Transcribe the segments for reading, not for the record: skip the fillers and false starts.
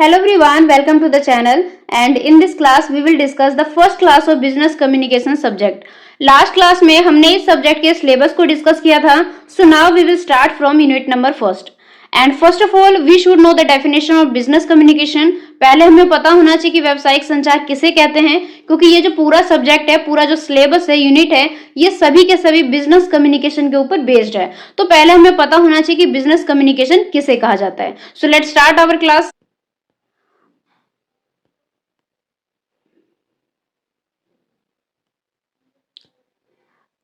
Hello everyone, welcome to the channel and in this class we will discuss the first class of business communication subject. Last class में हमने इस subject के syllabus को discuss किया था. So now we will start from unit number first. And first of all we should know the definition of business communication. पहले हमें पता होना चाहिए कि व्यावसायिक संचार किसे कहते हैं, क्योंकि ये जो पूरा सब्जेक्ट है, पूरा जो सिलेबस है, यूनिट है, ये सभी के सभी बिजनेस कम्युनिकेशन के ऊपर बेस्ड है. तो पहले हमें पता होना चाहिए कि बिजनेस कम्युनिकेशन किसे कहा जाता है. So let's start our class.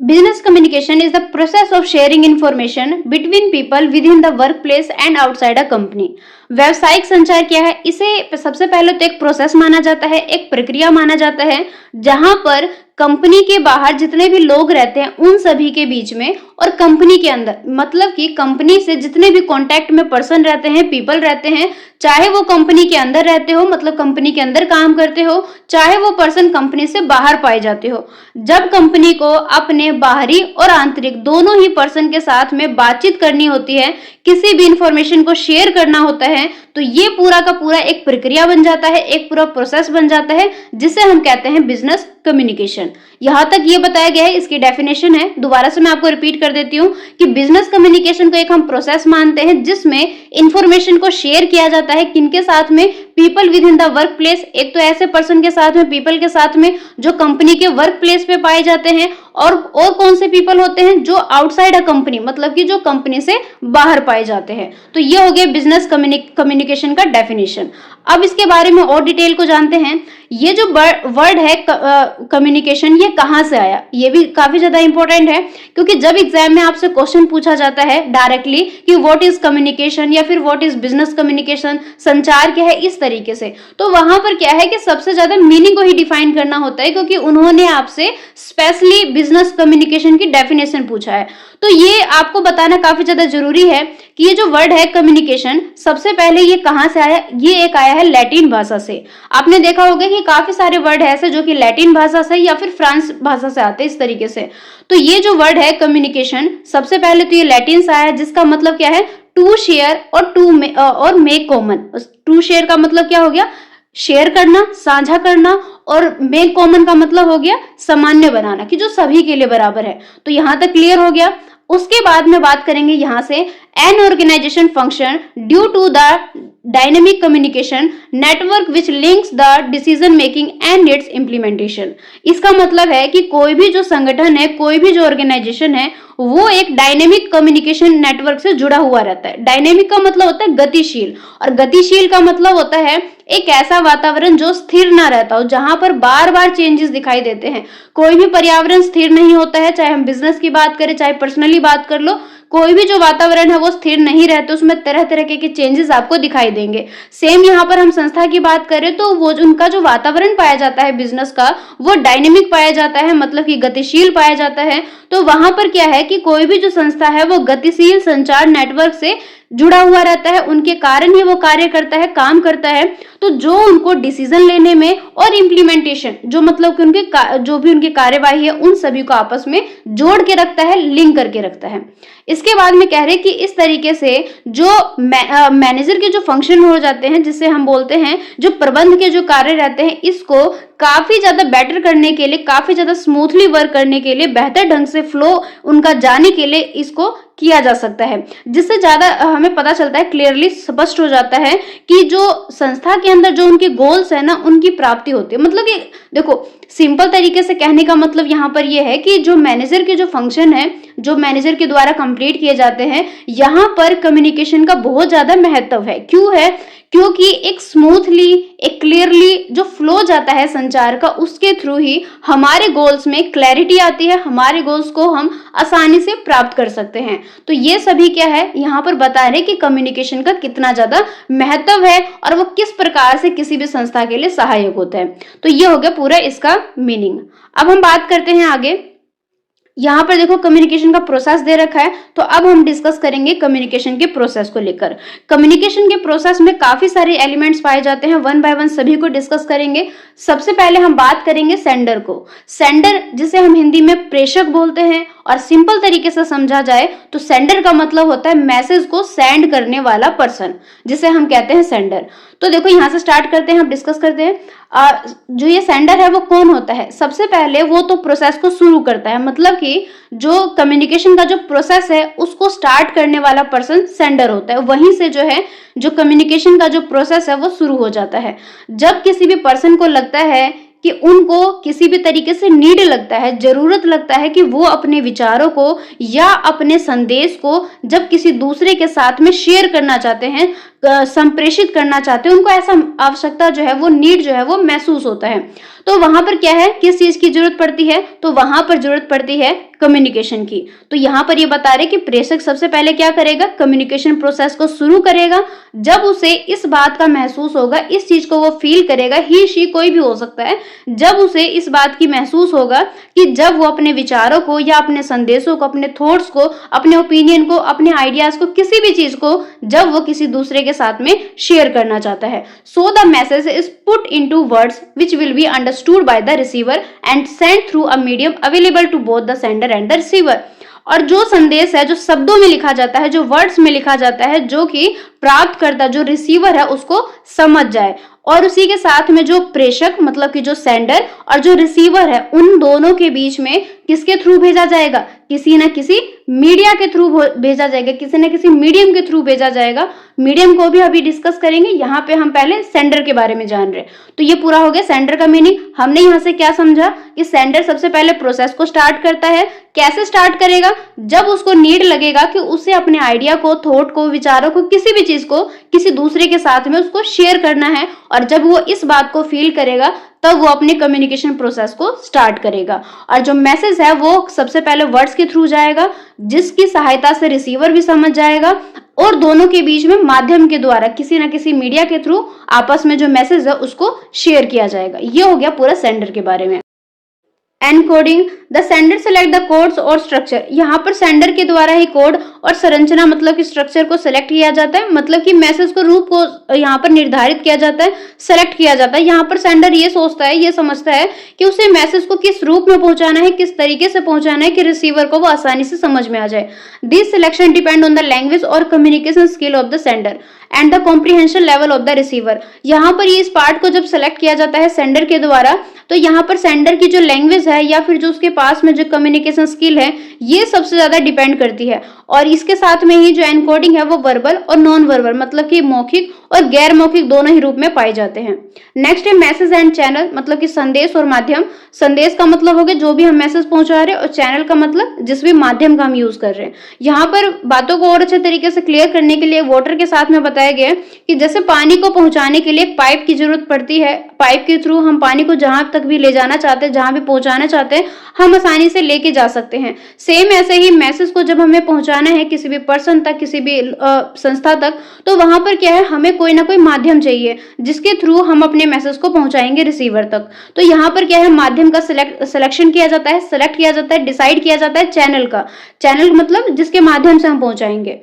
Business communication is the process of sharing information between people within the workplace and outside a company. व्यावसायिक संचार क्या है? इसे सबसे पहले तो एक प्रोसेस माना जाता है, एक प्रक्रिया माना जाता है, जहां पर कंपनी के बाहर जितने भी लोग रहते हैं उन सभी के बीच में और कंपनी के अंदर, मतलब कि कंपनी से जितने भी कांटेक्ट में पर्सन रहते हैं, पीपल रहते हैं, चाहे वो कंपनी के अंदर रहते हो, मतलब कंपनी के अंदर काम करते हो, चाहे वो पर्सन कंपनी से बाहर पाए जाते हो, जब कंपनी को अपने बाहरी और आंतरिक दोनों ही पर्सन के साथ में बातचीत करनी होती है, किसी भी इंफॉर्मेशन को शेयर करना होता है, तो ये पूरा का पूरा एक प्रक्रिया बन जाता है, एक पूरा प्रोसेस बन जाता है, जिसे हम कहते हैं बिजनेस कम्युनिकेशन. यहां तक ये बताया गया है, इसकी डेफिनेशन है. दोबारा से मैं आपको रिपीट कर देती हूँ कि बिजनेस कम्युनिकेशन को एक हम प्रोसेस मानते हैं जिसमें इंफॉर्मेशन को शेयर किया जाता है. किनके साथ में? People with in the work place. एक तो ऐसे पर्सन के साथ में, पीपल के साथ में जो कंपनी के वर्क प्लेस पे पाए जाते हैं, और कौन से पीपल होते हैं? जो आउटसाइड अ कंपनी, मतलब कि जो कंपनी से बाहर पाए जाते हैं. तो ये हो गया बिजनेस कम्युनिकेशन का डेफिनेशन. अब इसके बारे में और डिटेल को जानते हैं. ये जो वर्ड है कम्युनिकेशन, ये कहां से आया? ये भी काफी ज्यादा इंपॉर्टेंट है, क्योंकि जब एग्जाम में आपसे क्वेश्चन पूछा जाता है डायरेक्टली कि व्हाट इज कम्युनिकेशन या फिर व्हाट इज बिजनेस कम्युनिकेशन, संचार क्या है, इस तरीके से, तो वहां पर क्या है कि सबसे ज्यादा मीनिंग को ही डिफाइन करना होता है, क्योंकि उन्होंने आपसे स्पेशली बिजनेस कम्युनिकेशन की डेफिनेशन पूछा है. तो ये आपको बताना काफी ज्यादा जरूरी है कि ये जो वर्ड है कम्युनिकेशन, सबसे पहले ये कहां से आया? ये एक आया है लैटिन भाषा से. आपने देखा होगा कि काफी सारे वर्ड है ऐसे जो कि लैटिन भाषा से या फिर फ्रांस भाषा से आते हैं, इस तरीके से. तो ये जो वर्ड है कम्युनिकेशन, सबसे पहले तो ये लैटिन से आया है, जिसका मतलब क्या है? टू शेयर और मेक कॉमन. टू शेयर का मतलब क्या हो गया? शेयर करना, साझा करना, और मेक कॉमन का मतलब हो गया सामान्य बनाना, कि जो सभी के लिए बराबर है. तो यहां तक क्लियर हो गया. उसके बाद में बात करेंगे यहां से, an organisation function due to the dynamic communication network which links the decision making and its implementation. इसका मतलब है कि कोई भी जो संगठन है, कोई भी जो ऑर्गेनाइजेशन है, वो एक डायनेमिक कम्युनिकेशन नेटवर्क से जुड़ा हुआ रहता है. डायनेमिक का मतलब होता है गतिशील, और गतिशील का मतलब होता है एक ऐसा वातावरण जो स्थिर ना रहता हो, जहां पर बार बार चेंजेस दिखाई देते हैं. कोई भी पर्यावरण स्थिर नहीं होता है, चाहे हम बिजनेस की बात करें, चाहे पर्सनली बात कर लो, कोई भी जो वातावरण है वो स्थिर नहीं रहते, उसमें तरह तरह के चेंजेस आपको दिखाई देंगे. सेम यहाँ पर हम संस्था की बात करें तो वो उनका जो वातावरण पाया जाता है बिजनेस का, वो डायनेमिक पाया जाता है, मतलब कि गतिशील पाया जाता है. तो वहां पर क्या है कि कोई भी जो संस्था है वो गतिशील संचार नेटवर्क से जुड़ा हुआ रहता है, उनके कारण ही वो कार्य करता है, काम करता है. तो जो उनको डिसीजन लेने में और इम्प्लीमेंटेशन, जो मतलब कि उनके जो भी उनकी कार्यवाही है, उन सभी को आपस में जोड़ के रखता है, लिंक करके रखता है. इसके बाद में कह रहे कि इस तरीके से जो मैनेजर के जो फंक्शन हो जाते हैं, जिसे हम बोलते हैं जो प्रबंध के जो कार्य रहते हैं, इसको काफी ज्यादा बेटर करने के लिए, काफी ज्यादा स्मूथली वर्क करने के लिए, बेहतर ढंग से फ्लो उनका जाने के लिए इसको किया जा सकता है, जिससे ज्यादा हमें पता चलता है, क्लियरली स्पष्ट हो जाता है कि जो संस्था के अंदर जो उनके गोल्स है ना, उनकी प्राप्ति होती है. मतलब कि देखो, सिंपल तरीके से कहने का मतलब यहाँ पर यह है कि जो मैनेजर के जो फंक्शन है, जो मैनेजर के द्वारा कंप्लीट किए जाते हैं, यहाँ पर कम्युनिकेशन का बहुत ज्यादा महत्व है. क्यों है? क्योंकि एक स्मूथली, एक क्लियरली जो फ्लो जाता है संचार का, उसके थ्रू ही हमारे गोल्स में क्लैरिटी आती है, हमारे गोल्स को हम आसानी से प्राप्त कर सकते हैं. तो ये सभी क्या है, यहाँ पर बता रहे कि कम्युनिकेशन का कितना ज्यादा महत्व है और वो किस प्रकार से किसी भी संस्था के लिए सहायक होता है. तो ये हो गया पूरा इसका मीनिंग. अब हम बात करते हैं आगे. यहाँ पर देखो कम्युनिकेशन का प्रोसेस दे रखा है, तो अब हम डिस्कस करेंगे कम्युनिकेशन के प्रोसेस को लेकर. कम्युनिकेशन के प्रोसेस में काफी सारे एलिमेंट्स पाए जाते हैं, वन बाय वन सभी को डिस्कस करेंगे. सबसे पहले हम बात करेंगे सेंडर को. सेंडर जिसे हम हिंदी में प्रेषक बोलते हैं, और सिंपल तरीके से समझा जाए तो सेंडर का मतलब होता है मैसेज को सेंड करने वाला पर्सन, जिसे हम कहते हैं सेंडर। तो देखो यहाँ से स्टार्ट करते हैं, हम डिस्कस करते हैं। जो ये सेंडर है वो कौन होता है? सबसे पहले वो तो प्रोसेस को शुरू करता है, मतलब कि जो कम्युनिकेशन का जो प्रोसेस है उसको स्टार्ट करने वाला पर्सन सेंडर होता है। वहीं से जो है जो कम्युनिकेशन का जो प्रोसेस है वो शुरू हो जाता है। जब किसी भी पर्सन को लगता है कि उनको किसी भी तरीके से नीड लगता है, जरूरत लगता है कि वो अपने विचारों को या अपने संदेश को जब किसी दूसरे के साथ में शेयर करना चाहते हैं, संप्रेषित करना चाहते हैं, उनको ऐसा आवश्यकता जो है वो नीड जो है वो महसूस होता है, तो वहां पर क्या है, किस चीज की जरूरत पड़ती है? तो वहां पर जरूरत पड़ती है कम्युनिकेशन की। तो यहाँ पर ये बता रहे कि प्रेषक सबसे पहले क्या करेगा? कम्युनिकेशन प्रोसेस को शुरू करेगा। जब उसे इस बात का महसूस होगा, इस चीज को वो फील करेगा, ही शी कोई भी हो सकता है, जब उसे इस बात की महसूस होगा कि जब वो अपने विचारों को या अपने संदेशों को, अपने थॉट्स को, अपने ओपिनियन को, अपने आइडियाज को, किसी भी चीज को जब वो किसी दूसरे के साथ में शेयर करना चाहता है, so the message is put into words which will be understood by the receiver and sent through a medium available to both the sender and the receiver. और जो संदेश है जो शब्दों में लिखा जाता है, जो वर्ड्स में लिखा जाता है, जो कि प्राप्तकर्ता जो रिसीवर है उसको समझ जाए, और उसी के साथ में जो प्रेषक मतलब कि जो सेंडर और जो रिसीवर है, उन दोनों के बीच में किसके थ्रू भेजा जाएगा? किसी न किसी मीडिया के थ्रू भेजा जाएगा, किसी न किसी मीडियम के थ्रू भेजा जाएगा। मीडियम को भी अभी डिस्कस करेंगे, यहाँ पे हम पहले सेंडर के बारे में जान रहे। तो ये पूरा हो गया सेंडर का मीनिंग। हमने यहाँ से क्या समझा कि सेंडर सबसे पहले प्रोसेस को स्टार्ट करता है। कैसे स्टार्ट करेगा? जब उसको नीड लगेगा कि उसे अपने आइडिया को, थॉट को, विचारों को, किसी भी चीज को किसी दूसरे के साथ में उसको शेयर करना है, और जब वो इस बात को फील करेगा तब वो अपने कम्युनिकेशन प्रोसेस को स्टार्ट करेगा। और जो मैसेज है वो सबसे पहले वर्ड्स के थ्रू जाएगा, जिसकी सहायता से रिसीवर भी समझ जाएगा, और दोनों के बीच में माध्यम के द्वारा किसी न किसी मीडिया के थ्रू आपस में जो मैसेज है उसको शेयर किया जाएगा। ये हो गया पूरा सेंडर के बारे में। Encoding, the sender select the codes और स्ट्रक्चर। यहाँ पर सेंडर के द्वारा ही कोड और संरचना मतलब कि स्ट्रक्चर को सिलेक्ट किया जाता है, मतलब कि मैसेज को रूप को यहाँ पर निर्धारित किया जाता है, सेलेक्ट किया जाता है। यहाँ पर सेंडर ये सोचता है, ये समझता है कि उसे मैसेज को किस रूप में पहुंचाना है, किस तरीके से पहुंचाना है कि रिसीवर को वो आसानी से समझ में आ जाए। This selection depend on the language और communication skill of the sender and the comprehension level of the receiver. यहाँ पर ये इस पार्ट को जब सेलेक्ट किया जाता है सेंडर के द्वारा, तो यहाँ पर सेंडर की जो लैंग्वेज है या फिर जो उसके पास में जो कम्युनिकेशन स्किल है, ये सबसे ज्यादा डिपेंड करती है। और इसके साथ में ही जो एनकोडिंग है वो वर्बल और नॉन वर्बल मतलब कि मौखिक और गैर मौखिक दोनों ही रूप में पाए जाते हैं। नेक्स्ट है मैसेज एंड चैनल, मतलब कि संदेश और माध्यम। संदेश का मतलब हो गया जो भी हम मैसेज पहुंचा रहे हैं, और चैनल का मतलब जिस भी माध्यम का हम यूज कर रहे हैं। यहाँ पर बातों को और अच्छे तरीके से क्लियर करने के लिए वाटर के साथ में बताया गया है कि जैसे पानी को पहुंचाने के लिए एक पाइप की जरूरत पड़ती है, पाइप के थ्रू हम पानी को जहां तक भी ले जाना चाहते हैं, जहां भी पहुंचाना चाहते हैं, हम आसानी से लेके जा सकते हैं। सेम ऐसे ही मैसेज को जब हमें पहुंचाना है किसी भी पर्सन तक, किसी भी संस्था तक, तो वहां पर क्या है, हमें कोई ना कोई माध्यम चाहिए जिसके थ्रू हम अपने मैसेज को पहुंचाएंगे रिसीवर तक। तो यहाँ पर क्या है, माध्यम का सिलेक्शन किया जाता है, सेलेक्ट किया जाता है, डिसाइड किया जाता है चैनल का। चैनल मतलब जिसके माध्यम से हम पहुंचाएंगे।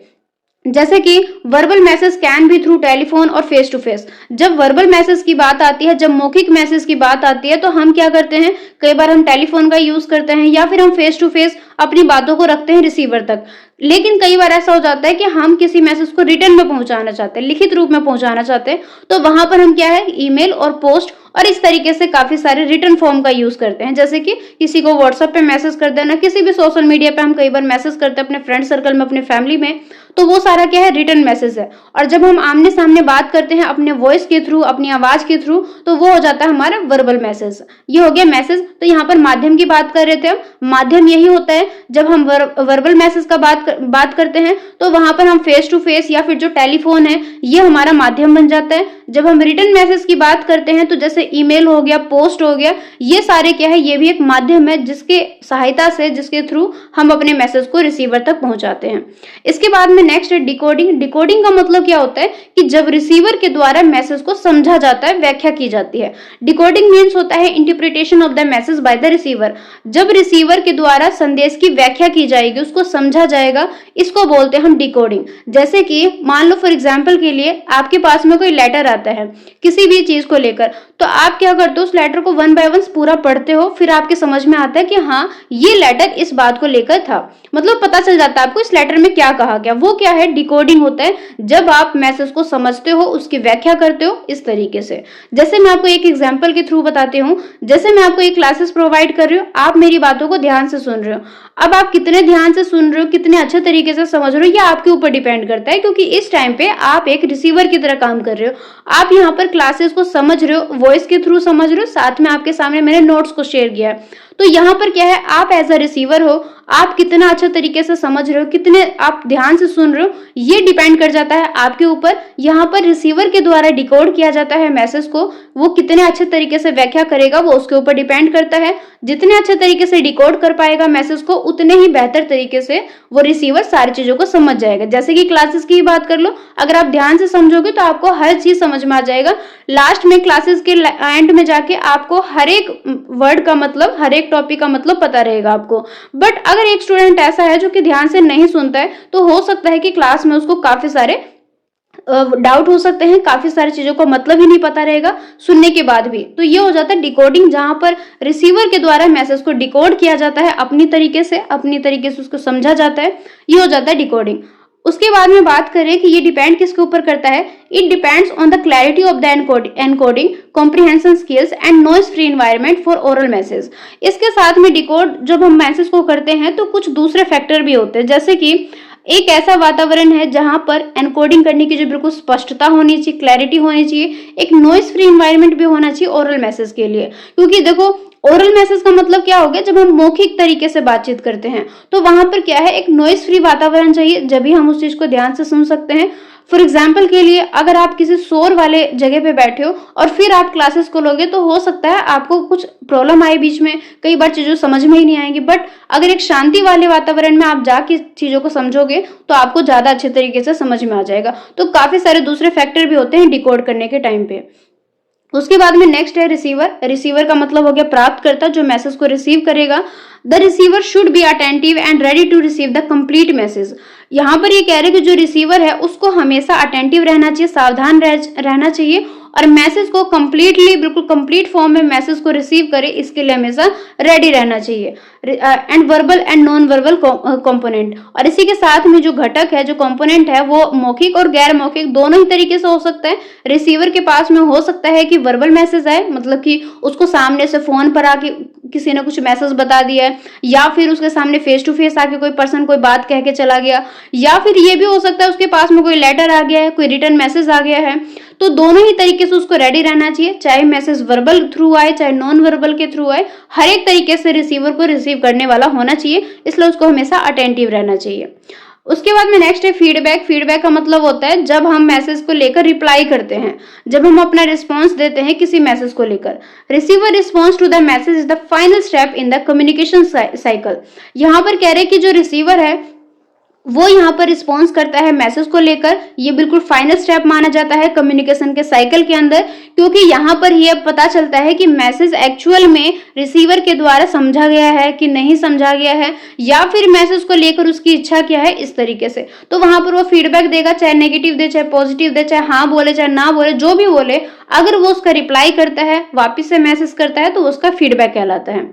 जैसे कि वर्बल मैसेज कैन भी थ्रू टेलीफोन और फेस टू फेस। जब वर्बल मैसेज की बात आती है, जब मौखिक मैसेज की बात आती है, तो हम क्या करते हैं, कई बार हम टेलीफोन का यूज करते हैं या फिर हम फेस टू फेस अपनी बातों को रखते हैं रिसीवर तक। लेकिन कई बार ऐसा हो जाता है कि हम किसी मैसेज को रिटर्न में पहुंचाना चाहते हैं, लिखित रूप में पहुंचाना चाहते हैं, तो वहां पर हम क्या है, ईमेल और पोस्ट और इस तरीके से काफी सारे रिटर्न फॉर्म का यूज करते हैं। जैसे कि किसी को व्हाट्सएप पे मैसेज कर देना, किसी भी सोशल मीडिया पे हम कई बार मैसेज करते हैं अपने फ्रेंड सर्कल में, अपने फैमिली में, तो वो सारा क्या है, रिटर्न मैसेज है। और जब हम आमने सामने बात करते हैं अपने वॉइस के थ्रू, अपनी आवाज के थ्रू, तो वो हो जाता है हमारा वर्बल मैसेज। ये हो गया मैसेज। तो यहाँ पर माध्यम की बात कर रहे थे हम, माध्यम यही होता है जब हम वर्बल मैसेज का बात करते हैं, तो वहां पर हम फेस टू फेस या फिर जो टेलीफोन है ये हमारा माध्यम बन जाता है। जब हम रिटर्न मैसेज की बात करते हैं तो जैसे ईमेल हो गया, पोस्ट हो गया, ये सारे क्या है, ये भी एक माध्यम है जिसके सहायता से, जिसके थ्रू हम अपने मैसेज को रिसीवर तक पहुंचाते हैं। इसके बाद में नेक्स्ट है डिकोडिंग। डिकोडिंग का मतलब क्या होता है कि जब रिसीवर के द्वारा मैसेज को समझा जाता है, व्याख्या की जाती है। डिकोडिंग मीन्स होता है interpretation of the message bye the receiver. जब रिसीवर के द्वारा संदेश की व्याख्या की जाएगी, उसको समझा जाएगा, इसको बोलते हैं हम डिकोडिंग। जैसे कि मान लो फॉर एग्जांपल के लिए आपके पास में कोई लेटर आता है किसी भी चीज को लेकर, तो आप क्या करते हो, उस लेटर को वन बाय वन पूरा पढ़ते हो, फिर आपके समझ में आता है कि हाँ ये लेटर इस बात को लेकर था, मतलब पता चल जाता है आपको इस लेटर में क्या कहा गया। वो क्या है, डिकोडिंग होता है, जब आप मैसेज को समझते हो, उसकी व्याख्या करते हो इस तरीके से। जैसे मैं आपको एक एग्जांपल के थ्रू बताती हूँ, जैसे मैं आपको एक क्लासेस प्रोवाइड कर रही हूँ, आप मेरी बातों को ध्यान से सुन रहे हो। अब आप कितने ध्यान से सुन रहे हो, कितने अच्छे तरीके से समझ रहे हो, ये आपके ऊपर डिपेंड करता है, क्योंकि इस टाइम पे आप एक रिसीवर की तरह काम कर रहे हो। आप यहाँ पर क्लासेस को समझ रहे हो, वॉइस के थ्रू समझ रहे हो, साथ में आपके सामने मैंने नोट्स को शेयर किया है। तो यहाँ पर क्या है, आप एज अ रिसीवर हो, आप कितना अच्छे तरीके से समझ रहे हो, कितने आप ध्यान से सुन रहे हो, ये डिपेंड कर जाता है आपके ऊपर। यहाँ पर रिसीवर के द्वारा डिकोड किया जाता है मैसेज को, वो कितने अच्छे तरीके से व्याख्या करेगा वो उसके ऊपर डिपेंड करता है। जितने अच्छे तरीके से डिकोड कर पाएगा मैसेज को, उतने ही बेहतर तरीके से वो रिसीवर सारी चीजों को समझ जाएगा। जैसे कि क्लासेस की बात कर लो, अगर आप ध्यान से समझोगे तो आपको हर चीज समझ में आ जाएगा। लास्ट में क्लासेस के एंड में जाके आपको हर एक वर्ड का मतलब, हर एक टॉपिक का मतलब पता रहेगा आपको। बट अगर एक स्टूडेंट ऐसा है जो कि ध्यान से नहीं सुनता है, तो हो सकता है कि क्लास में उसको काफी सारे डाउट हो सकते हैं, काफी सारी चीजों का मतलब ही नहीं पता रहेगा सुनने के बाद भी। तो ये हो जाता है डिकोडिंग, जहां पर रिसीवर के द्वारा मैसेज को डिकोड किया जाता है अपनी तरीके से उसको समझा जाता है, ये हो जाता है डिकोडिंग। उसके बाद में बात करें कि ये डिपेंड किसके ऊपर करता है, it depends on the clarity of the encoding, comprehension skills and noise free environment for oral message. इसके साथ में डिकोड जब हम मैसेज को करते हैं तो कुछ दूसरे फैक्टर भी होते हैं, जैसे कि एक ऐसा वातावरण है जहां पर एनकोडिंग करने की जो बिल्कुल स्पष्टता होनी चाहिए, क्लैरिटी होनी चाहिए, एक नॉइज फ्री एनवायरनमेंट भी होना चाहिए ओरल मैसेज के लिए। क्योंकि देखो, ओरल मैसेज का मतलब क्या हो गया, जब हम मौखिक तरीके से बातचीत करते हैं तो वहां पर क्या है, एक नॉइज फ्री वातावरण चाहिए, जब भी हम उस चीज को ध्यान से सुन सकते हैं। फॉर एग्जाम्पल के लिए, अगर आप किसी शोर वाले जगह पे बैठे हो और फिर आप क्लासेस को लोगे, तो हो सकता है आपको कुछ प्रॉब्लम आए बीच में, कई बार चीजों समझ में ही नहीं आएंगी। बट अगर एक शांति वाले वातावरण में आप जाके चीजों को समझोगे तो आपको ज्यादा अच्छे तरीके से समझ में आ जाएगा। तो काफी सारे दूसरे फैक्टर भी होते हैं डिकोड करने के टाइम पे। उसके बाद में नेक्स्ट है रिसीवर। रिसीवर का मतलब हो गया प्राप्तकर्ता, जो मैसेज को रिसीव करेगा। The receiver should be attentive and ready to receive the complete message. यहाँ पर ये कह रहे हैं कि जो रिसीवर है उसको हमेशा अटेंटिव रहना चाहिए, सावधान रहना चाहिए, और मैसेज को कंप्लीटली, बिल्कुल कंप्लीट फॉर्म में मैसेज को रिसीव करे, इसके लिए हमेशा रेडी रहना चाहिए। And verbal and non verbal component, और इसी के साथ में जो घटक है, जो कंपोनेंट है, वो मौखिक और गैर मौखिक दोनों ही तरीके से हो सकता है। रिसीवर के पास में हो सकता है कि वर्बल मैसेज आए, मतलब कि उसको सामने से फोन पर आके किसी ने कुछ मैसेज बता दिया है, या फिर उसके सामने फेस टू फेस आके कोई पर्सन कोई बात कह के चला गया, या फिर ये भी हो सकता है उसके पास में कोई लेटर आ गया है, कोई रिटर्न मैसेज आ गया है। तो दोनों ही तरीके से उसको रेडी रहना चाहिए, चाहे मैसेज वर्बल थ्रू आए चाहे नॉन वर्बल के थ्रू आए, हर एक तरीके से रिसीवर को रिसीव करने वाला होना चाहिए, इसलिए उसको हमेशा अटेंटिव रहना चाहिए। उसके बाद में नेक्स्ट है फीडबैक। फीडबैक का मतलब होता है जब हम मैसेज को लेकर रिप्लाई करते हैं, जब हम अपना रिस्पॉन्स देते हैं किसी मैसेज को लेकर। Receiver response to the message is the final step in the communication cycle. यहाँ पर कह रहे हैं कि जो रिसीवर है वो यहाँ पर रिस्पॉन्स करता है मैसेज को लेकर, ये बिल्कुल फाइनल स्टेप माना जाता है कम्युनिकेशन के साइकिल के अंदर, क्योंकि यहाँ पर ये पता चलता है कि मैसेज एक्चुअल में रिसीवर के द्वारा समझा गया है कि नहीं समझा गया है, या फिर मैसेज को लेकर उसकी इच्छा क्या है, इस तरीके से। तो वहां पर वो फीडबैक देगा, चाहे नेगेटिव दे, चाहे पॉजिटिव दे, चाहे हाँ बोले चाहे ना बोले, जो भी बोले, अगर वो उसका रिप्लाई करता है, वापिस से मैसेज करता है, तो उसका फीडबैक कहलाता है।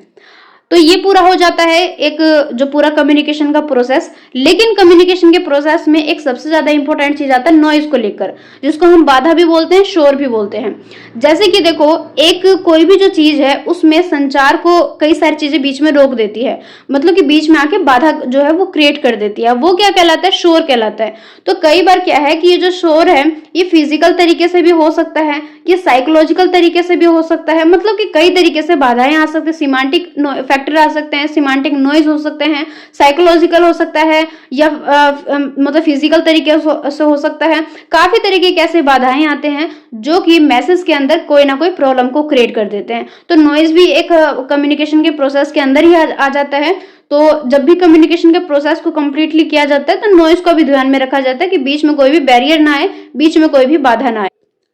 तो ये पूरा हो जाता है एक जो पूरा कम्युनिकेशन का प्रोसेस। लेकिन कम्युनिकेशन के प्रोसेस में एक सबसे ज्यादा इंपॉर्टेंट चीज आता है नॉइज को लेकर, जिसको हम बाधा भी बोलते हैं, शोर भी बोलते हैं। जैसे कि देखो, एक कोई भी जो चीज है उसमें संचार को कई सारी चीजें बीच में रोक देती है, मतलब कि बीच में आके बाधा जो है वो क्रिएट कर देती है, वो क्या कहलाता है, शोर कहलाता है। तो कई बार क्या है कि ये जो शोर है ये फिजिकल तरीके से भी हो सकता है, ये साइकोलॉजिकल तरीके से भी हो सकता है, मतलब कि कई तरीके से बाधाएं आ सकती है। सिमेंटिक फैक्टर आ सकते हैं, सिमेंटिक नॉइज हो सकते हैं, साइकोलॉजिकल हो सकता है, या मतलब फिजिकल तरीके से हो सकता है। काफी तरीके के ऐसे बाधाएं आते हैं जो कि मैसेज के अंदर कोई ना कोई प्रॉब्लम को क्रिएट कर देते हैं। तो नॉइज भी एक कम्युनिकेशन के प्रोसेस के अंदर ही आ जाता है। तो जब भी कम्युनिकेशन के प्रोसेस को कंप्लीटली किया जाता है तो नॉइज को भी ध्यान में रखा जाता है कि बीच में कोई भी बैरियर ना आए, बीच में कोई भी बाधा ना आए।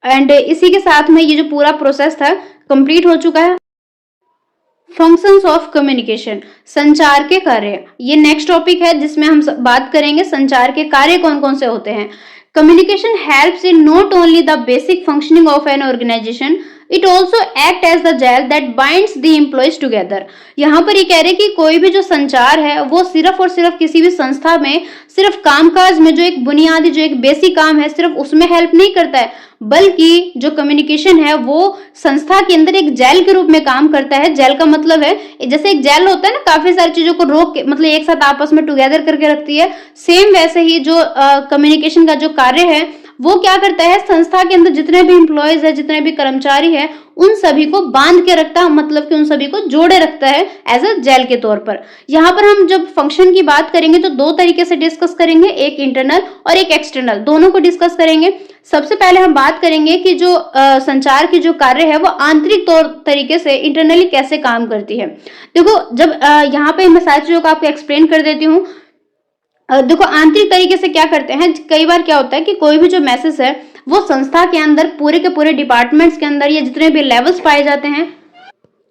एंड इसी के साथ में ये जो पूरा प्रोसेस था कंप्लीट हो चुका है। फंक्शंस ऑफ कम्युनिकेशन, संचार के कार्य, ये नेक्स्ट टॉपिक है जिसमें हम बात करेंगे संचार के कार्य कौन कौन से होते हैं। Communication helps in not only the basic functioning of an organization, it also act as the gel that binds the employees together. यहाँ पर ये कह रहे हैं कि कोई भी जो संचार है वो सिर्फ और सिर्फ किसी भी संस्था में सिर्फ कामकाज में जो एक बुनियादी जो एक बेसिक काम है सिर्फ उसमें हेल्प नहीं करता है, बल्कि जो कम्युनिकेशन है वो संस्था के अंदर एक जेल के रूप में काम करता है। जेल का मतलब है जैसे एक जेल होता है ना, काफी सारी चीजों को रोक के मतलब एक साथ आपस में टुगेदर करके रखती है, सेम वैसे ही जो कम्युनिकेशन का जो कार्य है वो क्या करता है, संस्था के अंदर जितने भी एम्प्लॉयज है, जितने भी कर्मचारी है, उन सभी को बांध के रखता है, मतलब कि उन सभी को जोड़े रखता है एज अ जेल के तौर पर। यहाँ पर हम जब फंक्शन की बात करेंगे तो दो तरीके से डिस्कस करेंगे, एक इंटरनल और एक एक्सटर्नल, दोनों को डिस्कस करेंगे। सबसे पहले हम बात करेंगे कि जो संचार की जो कार्य है वो आंतरिक तौर तरीके से इंटरनली कैसे काम करती है। देखो जब यहाँ पे मैं सारी चीजों को आपको एक्सप्लेन कर देती हूँ। देखो आंतरिक तरीके से क्या करते हैं, कई बार क्या होता है कि कोई भी जो मैसेज है वो संस्था के अंदर पूरे के पूरे डिपार्टमेंट्स के अंदर या जितने भी लेवल्स पाए जाते हैं,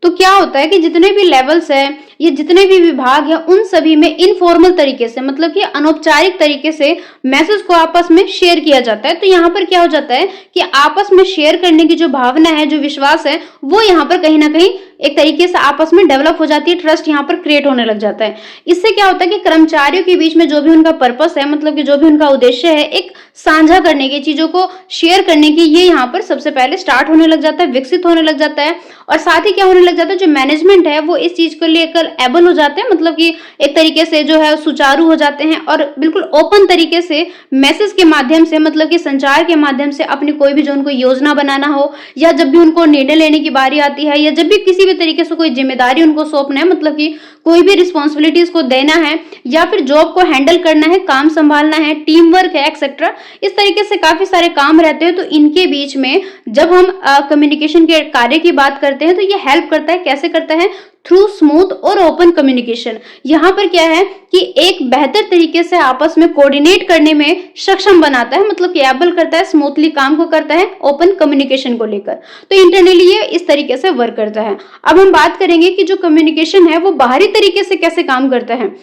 तो क्या होता है कि जितने भी लेवल्स है ये जितने भी विभाग है उन सभी में इनफॉर्मल तरीके से मतलब कि अनौपचारिक तरीके से मैसेज को आपस में शेयर किया जाता है। तो यहाँ पर क्या हो जाता है कि आपस में शेयर करने की जो भावना है, जो विश्वास है, वो यहाँ पर कहीं ना कहीं एक तरीके से आपस में डेवलप हो जाती है, ट्रस्ट यहाँ पर क्रिएट होने लग जाता है। इससे क्या होता है कि कर्मचारियों के बीच में जो भी उनका पर्पस है, मतलब कि जो भी उनका उद्देश्य है, एक साझा करने की, चीजों को शेयर करने की, ये यहाँ पर सबसे पहले स्टार्ट होने लग जाता है, विकसित होने लग जाता है। और साथ ही क्या होने लग जाता है, जो मैनेजमेंट है वो इस चीज को लेकर एबल हो जाते हैं, मतलब कि एक तरीके से जो है सुचारू हो जाते हैं और बिल्कुल ओपन तरीके से मैसेज के माध्यम से, मतलब कि संचार के माध्यम से अपनी कोई भी जो उनको योजना बनाना हो या जब भी उनको निर्णय लेने की बारी आती है या जब भी किसी भी तरीके से कोई जिम्मेदारी उनको सौंपना है, मतलब कि कोई भी रिस्पॉन्सिबिलिटीज को देना है या फिर जॉब को हैंडल करना है, काम संभालना है, टीम वर्क है, एक्सेट्रा, इस तरीके से काफी सारे काम रहते हैं। तो इनके बीच में जब हम कम्युनिकेशन के कार्य की बात करते हैं तो ये हेल्प करता है, कैसे करता है, थ्रू स्मूथ और ओपन कम्युनिकेशन। यहाँ पर क्या है कि एक बेहतर तरीके से आपस में कोऑर्डिनेट करने में सक्षम बनाता है, मतलब कि एबल करता है, स्मूथली काम को करता है ओपन कम्युनिकेशन को लेकर। तो इंटरनली ये इस तरीके से वर्क करता है। अब हम बात करेंगे कि जो कम्युनिकेशन है वो बाहरी तरीके से कैसे काम करता है।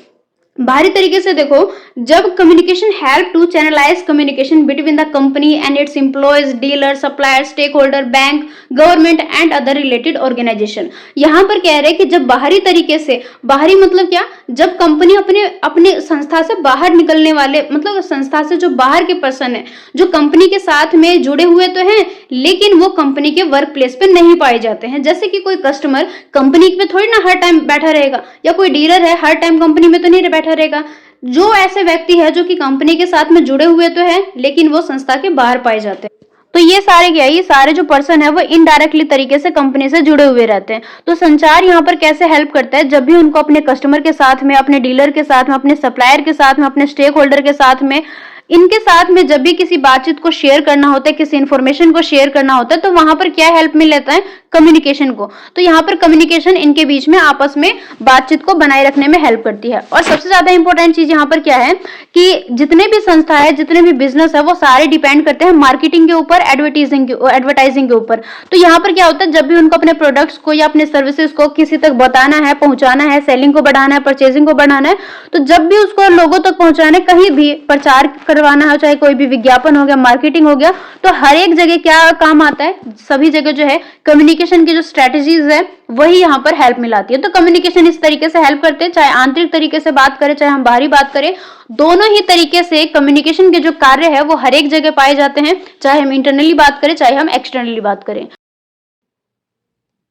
बाहरी तरीके से देखो, जब communication help to channelise communication between the company and its employees, dealer, supplier, stakeholder, bank, government and other related organisation. यहाँ पर कह रहे हैं कि जब बाहरी तरीके से, बाहरी मतलब क्या, जब कंपनी अपने संस्था से बाहर निकलने वाले, मतलब संस्था से जो बाहर के पर्सन है, जो कंपनी के साथ में जुड़े हुए तो हैं लेकिन वो कंपनी के वर्क प्लेस पे नहीं पाए जाते हैं। जैसे कि कोई कस्टमर कंपनी पे थोड़ी ना हर टाइम बैठा रहेगा, या कोई डीलर है हर टाइम कंपनी में तो नहीं बैठा रहेगा। जो ऐसे व्यक्ति है जो कि कंपनी के साथ में जुड़े हुए तो है लेकिन वो संस्था के बाहर पाए जाते हैं, तो ये सारे क्या है, ये सारे जो पर्सन है वो इनडायरेक्टली तरीके से कंपनी से जुड़े हुए रहते हैं। तो संचार यहाँ पर कैसे हेल्प करता है, जब भी उनको अपने कस्टमर के साथ में, अपने डीलर के साथ में, अपने सप्लायर के साथ में, अपने स्टेक होल्डर के साथ में, इनके साथ में जब भी किसी बातचीत को शेयर करना होता है, किसी इंफॉर्मेशन को शेयर करना होता है, तो वहां पर क्या हेल्प मिल लेता है, कम्युनिकेशन को। तो यहाँ पर कम्युनिकेशन इनके बीच में आपस में बातचीत को बनाए रखने में हेल्प करती है। और सबसे ज्यादा इंपॉर्टेंट चीज यहाँ पर क्या है कि जितने भी संस्था है, जितने भी बिजनेस है, वो सारे डिपेंड करते हैं मार्केटिंग के ऊपर, एडवर्टाइजिंग के ऊपर। तो यहाँ पर क्या होता है, जब भी उनको अपने प्रोडक्ट्स को या अपने सर्विसेज को किसी तक बताना है, पहुंचाना है, सेलिंग को बढ़ाना है, परचेजिंग को बढ़ाना है, तो जब भी उसको लोगों तक पहुंचाना है, कहीं भी प्रचार करवाना है, चाहे कोई भी विज्ञापन हो गया, मार्केटिंग हो गया, तो हर एक जगह क्या काम आता है, सभी जगह जो है कम्युनिकेशन की जो स्ट्रेटेजीज है वही यहाँ पर हेल्प मिलाती है। तो कम्युनिकेशन इस तरीके से हेल्प करते हैं, चाहे आंतरिक तरीके से बात करें, चाहे हम बाहरी बात करें, दोनों ही तरीके से कम्युनिकेशन के जो कार्य है वो हर एक जगह पाए जाते हैं, चाहे हम इंटरनली बात करें, चाहे हम एक्सटर्नली बात करें।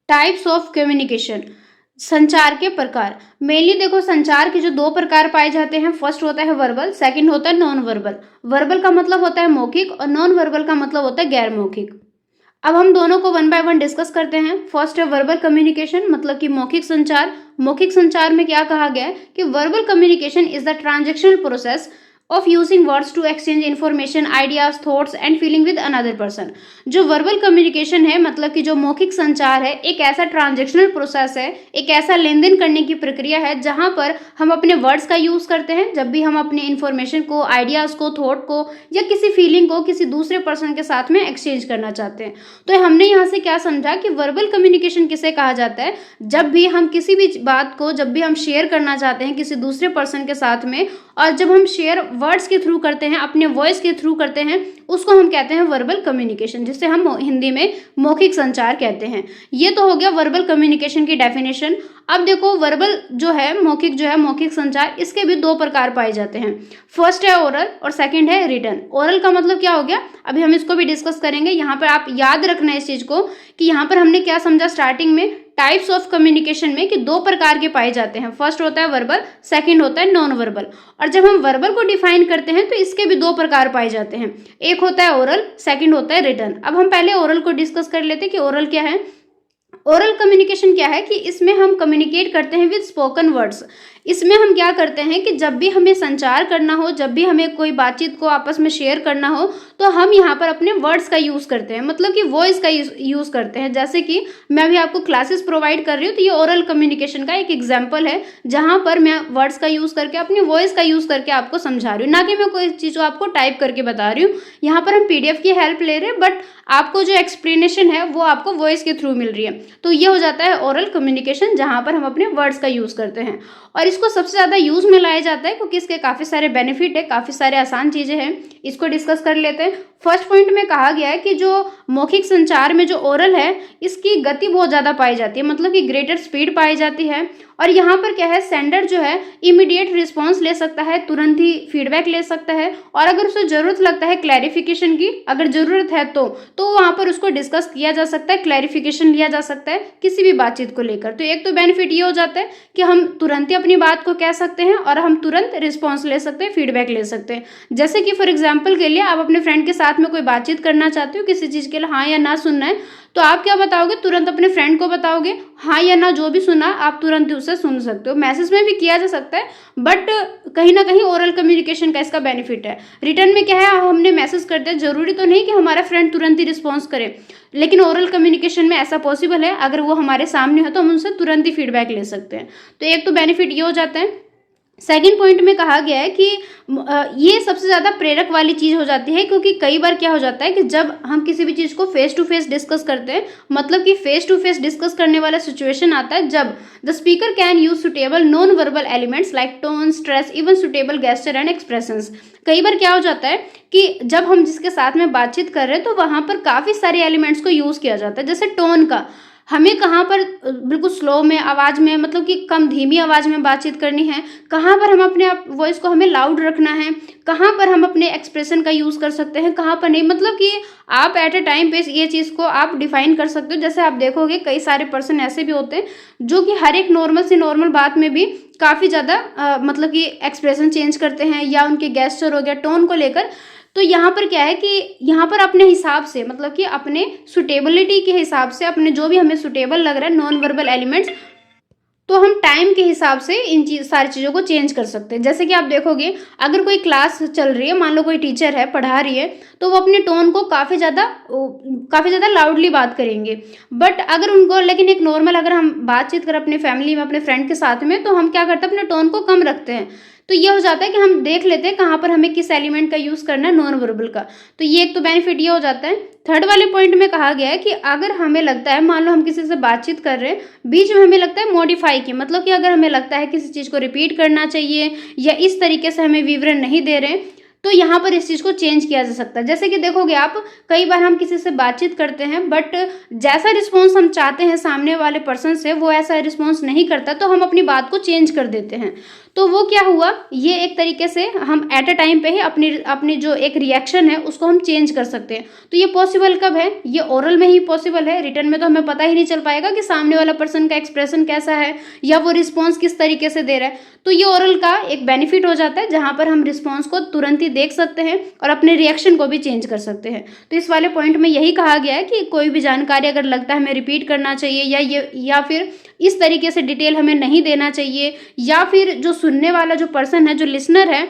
टाइप्स ऑफ कम्युनिकेशन, संचार के प्रकार। मेनली देखो, संचार के जो दो प्रकार पाए जाते हैं, फर्स्ट होता है वर्बल, सेकंड होता है नॉन वर्बल। वर्बल का मतलब होता है मौखिक और नॉन वर्बल का मतलब होता है गैर मौखिक। अब हम दोनों को वन बाय वन डिस्कस करते हैं। फर्स्ट है वर्बल कम्युनिकेशन, मतलब कि मौखिक संचार। मौखिक संचार में क्या कहा गया है कि verbal communication is the transactional process of using words to exchange information, ideas, thoughts and feeling with another person। जो वर्बल कम्युनिकेशन है, मतलब कि जो मौखिक संचार है, एक ऐसा ट्रांजैक्शनल प्रोसेस है, एक ऐसा लेन देन करने की प्रक्रिया है जहां पर हम अपने वर्ड्स का यूज करते हैं जब भी हम अपने इंफॉर्मेशन को, आइडियाज को, थॉट को या किसी फीलिंग को किसी दूसरे पर्सन के साथ में एक्सचेंज करना चाहते हैं। तो हमने यहाँ से क्या समझा कि वर्बल कम्युनिकेशन किसे कहा जाता है, जब भी हम किसी भी बात को, जब भी हम शेयर करना चाहते हैं किसी दूसरे पर्सन के साथ में, और जब हम शेयर वर्ड्स के थ्रू करते हैं, अपने वॉइस के थ्रू करते हैं, उसको हम कहते हैं वर्बल कम्युनिकेशन, जिसे हम हिंदी में मौखिक संचार कहते हैं। ये तो हो गया वर्बल कम्युनिकेशन की डेफिनेशन। अब देखो वर्बल जो है मौखिक संचार, इसके भी दो प्रकार पाए जाते हैं। फर्स्ट है ओरल और सेकंड है रिटन। ओरल का मतलब क्या हो गया, अभी हम इसको भी डिस्कस करेंगे। यहाँ पर आप याद रखना है इस चीज को कि यहाँ पर हमने क्या समझा स्टार्टिंग में, टाइप्स ऑफ कम्युनिकेशन में, कि दो प्रकार के पाए जाते हैं। फर्स्ट होता है वर्बल, सेकंड होता है नॉन वर्बल। और जब हम वर्बल को डिफाइन करते हैं तो इसके भी दो प्रकार पाए जाते हैं, एक होता है ओरल, सेकंड होता है रिटन। अब हम पहले ओरल को डिस्कस कर लेते हैं कि ओरल क्या है। ओरल कम्युनिकेशन क्या है कि इसमें हम कम्युनिकेट करते हैं विद स्पोकन वर्ड्स। इसमें हम क्या करते हैं कि जब भी हमें संचार करना हो, जब भी हमें कोई बातचीत को आपस में शेयर करना हो, तो हम यहाँ पर अपने वर्ड्स का यूज़ करते हैं, मतलब कि वॉइस का यूज़ करते हैं। जैसे कि मैं अभी आपको क्लासेस प्रोवाइड कर रही हूँ, तो ये ओरल कम्युनिकेशन का एक एग्जाम्पल है, जहाँ पर मैं वर्ड्स का यूज़ करके, अपनी वॉइस का यूज़ करके आपको समझा रही हूँ, ना कि मैं कोई चीज़ को आपको टाइप करके बता रही हूँ। यहाँ पर हम PDF की हेल्प ले रहे हैं, बट आपको जो एक्सप्लेनेशन है वो आपको वॉइस के थ्रू मिल रही है। तो ये हो जाता है ओरल कम्युनिकेशन, जहाँ पर हम अपने वर्ड्स का यूज़ करते हैं। और इसको सबसे ज़्यादा यूज़ में लाया जाता है क्योंकि इसके काफ़ी सारे बेनिफिट है, काफ़ी सारे आसान चीज़ें हैं। इसको डिस्कस कर लेते हैं। फर्स्ट पॉइंट में कहा गया है कि जो मौखिक संचार में जो ओरल है, इसकी गति बहुत ज़्यादा पाई जाती है, मतलब कि ग्रेटर स्पीड पाई जाती है। और यहाँ पर क्या है, सेंडर जो है इमीडिएट रिस्पॉन्स ले सकता है, तुरंत ही फीडबैक ले सकता है, और अगर उसे ज़रूरत लगता है क्लैरिफिकेशन की, अगर ज़रूरत है तो वहाँ पर उसको डिस्कस किया जा सकता है, क्लैरिफिकेशन लिया जा सकता है किसी भी बातचीत को लेकर। तो एक तो बेनिफिट ये हो जाता है कि हम तुरंत ही अपनी बात को कह सकते हैं और हम तुरंत रिस्पॉन्स ले सकते हैं, फीडबैक ले सकते हैं। जैसे कि फॉर एग्जाम्पल के लिए आप अपने फ्रेंड के साथ में कोई बातचीत करना चाहते हो, किसी चीज़ के लिए हाँ या ना सुनना है, तो आप क्या बताओगे, तुरंत अपने फ्रेंड को बताओगे, हाँ या ना जो भी सुना आप तुरंत ही उससे सुन सकते हो। मैसेज में भी किया जा सकता है, बट कहीं ना कहीं ओरल कम्युनिकेशन का इसका बेनिफिट है। रिटर्न में क्या है, हमने मैसेज कर दिया, जरूरी तो नहीं कि हमारा फ्रेंड तुरंत ही रिस्पॉन्स करे, लेकिन ओरल कम्युनिकेशन में ऐसा पॉसिबल है, अगर वो हमारे सामने है तो हम उनसे तुरंत ही फीडबैक ले सकते हैं। तो एक तो बेनिफिट ये हो जाता है। सेकंड पॉइंट में कहा गया है कि ये सबसे ज़्यादा प्रेरक वाली चीज़ हो जाती है, क्योंकि कई बार क्या हो जाता है कि जब हम किसी भी चीज़ को फेस टू फेस डिस्कस करते हैं, मतलब कि फेस टू फेस डिस्कस करने वाला सिचुएशन आता है जब the speaker can use suitable non verbal elements like tone, stress, even suitable gesture and expressions. कई बार क्या हो जाता है कि जब हम जिसके साथ में बातचीत कर रहे हैं तो वहाँ पर काफ़ी सारे एलिमेंट्स को यूज़ किया जाता है। जैसे टोन का, हमें कहाँ पर बिल्कुल स्लो में आवाज़ में, मतलब कि कम धीमी आवाज़ में बातचीत करनी है, कहाँ पर हम अपने वॉइस को हमें लाउड रखना है, कहाँ पर हम अपने एक्सप्रेशन का यूज़ कर सकते हैं, कहाँ पर नहीं, मतलब कि आप एट अ टाइम पे ये चीज़ को आप डिफाइन कर सकते हो। जैसे आप देखोगे कई सारे पर्सन ऐसे भी होते हैं जो कि हर एक नॉर्मल से नॉर्मल बात में भी काफ़ी ज़्यादा मतलब कि एक्सप्रेशन चेंज करते हैं, या उनके गेस्चर हो गया, टोन को लेकर। तो यहाँ पर क्या है कि यहाँ पर अपने हिसाब से, मतलब कि अपने सुटेबिलिटी के हिसाब से, अपने जो भी हमें सुटेबल लग रहा है नॉन वर्बल एलिमेंट्स, तो हम टाइम के हिसाब से इन सारी चीज़ों को चेंज कर सकते हैं। जैसे कि आप देखोगे अगर कोई क्लास चल रही है, मान लो कोई टीचर है पढ़ा रही है, तो वो अपने टोन को काफ़ी ज़्यादा लाउडली बात करेंगे। बट अगर उनको, लेकिन एक नॉर्मल अगर हम बातचीत करें अपने फैमिली में, अपने फ्रेंड के साथ में, तो हम क्या करते हैं, अपने टोन को कम रखते हैं। तो ये हो जाता है कि हम देख लेते हैं कहाँ पर हमें किस एलिमेंट का यूज़ करना है, नॉन वर्बल का। तो ये एक तो बेनिफिट ये हो जाता है। थर्ड वाले पॉइंट में कहा गया है कि अगर हमें लगता है, मान लो हम किसी से बातचीत कर रहे हैं, बीच में हमें लगता है मॉडिफाई की, मतलब कि अगर हमें लगता है किसी चीज़ को रिपीट करना चाहिए या इस तरीके से हमें विवरण नहीं दे रहे हैं, तो यहाँ पर इस चीज़ को चेंज किया जा सकता है। जैसे कि देखोगे आप, कई बार हम किसी से बातचीत करते हैं, बट जैसा रिस्पॉन्स हम चाहते हैं सामने वाले पर्सन से, वो ऐसा रिस्पॉन्स नहीं करता, तो हम अपनी बात को चेंज कर देते हैं। तो वो क्या हुआ, ये एक तरीके से हम एट अ टाइम पे ही अपनी जो एक रिएक्शन है उसको हम चेंज कर सकते हैं। तो ये पॉसिबल कब है, ये ओरल में ही पॉसिबल है। रिटर्न में तो हमें पता ही नहीं चल पाएगा कि सामने वाला पर्सन का एक्सप्रेशन कैसा है या वो रिस्पॉन्स किस तरीके से दे रहा है। तो ये ओरल का एक बेनिफिट हो जाता है, जहाँ पर हम रिस्पॉन्स को तुरंत ही देख सकते हैं और अपने रिएक्शन को भी चेंज कर सकते हैं। तो इस वाले पॉइंट में यही कहा गया है कि कोई भी जानकारी अगर लगता है हमें रिपीट करना चाहिए, या फिर इस तरीके से डिटेल हमें नहीं देना चाहिए, या फिर जो सुनने वाला जो पर्सन है, जो लिसनर है,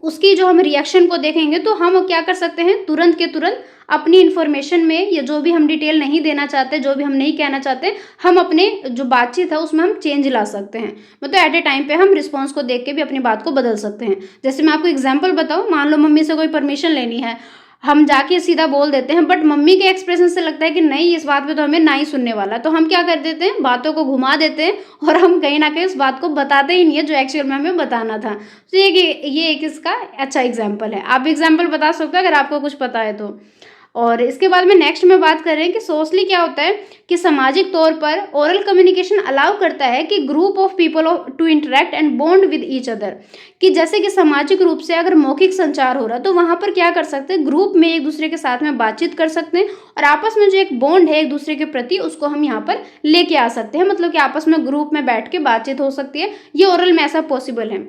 उसकी जो हम रिएक्शन को देखेंगे, तो हम क्या कर सकते हैं, तुरंत के तुरंत अपनी इन्फॉर्मेशन में, या जो भी हम डिटेल नहीं देना चाहते, जो भी हम नहीं कहना चाहते, हम अपने जो बातचीत है उसमें हम चेंज ला सकते हैं। मतलब एट ए टाइम पे हम रिस्पॉन्स को देख के भी अपनी बात को बदल सकते हैं। जैसे मैं आपको एग्जांपल बताऊं, मान लो मम्मी से कोई परमिशन लेनी है, हम जाके सीधा बोल देते हैं, बट मम्मी के एक्सप्रेशन से लगता है कि नहीं, इस बात पे तो हमें ना ही सुनने वाला, तो हम क्या कर देते हैं, बातों को घुमा देते हैं और हम कहीं ना कहीं उस बात को बताते ही नहीं है जो एक्चुअल में हमें बताना था। तो ये एक इसका अच्छा एग्जाम्पल है। आप एग्जाम्पल बता सकते हो अगर आपको कुछ पता है तो। और इसके बाद में नेक्स्ट में बात कर रहे हैं कि सोशली क्या होता है कि सामाजिक तौर पर ओरल कम्युनिकेशन अलाउ करता है कि group of people to interact and bond with each other, कि जैसे कि सामाजिक रूप से अगर मौखिक संचार हो रहा है तो वहां पर क्या कर सकते हैं, ग्रुप में एक दूसरे के साथ में बातचीत कर सकते हैं और आपस में जो एक बॉन्ड है एक दूसरे के प्रति उसको हम यहाँ पर लेके आ सकते हैं। मतलब कि आपस में ग्रुप में बैठ के बातचीत हो सकती है, ये ओरल में ऐसा पॉसिबल है।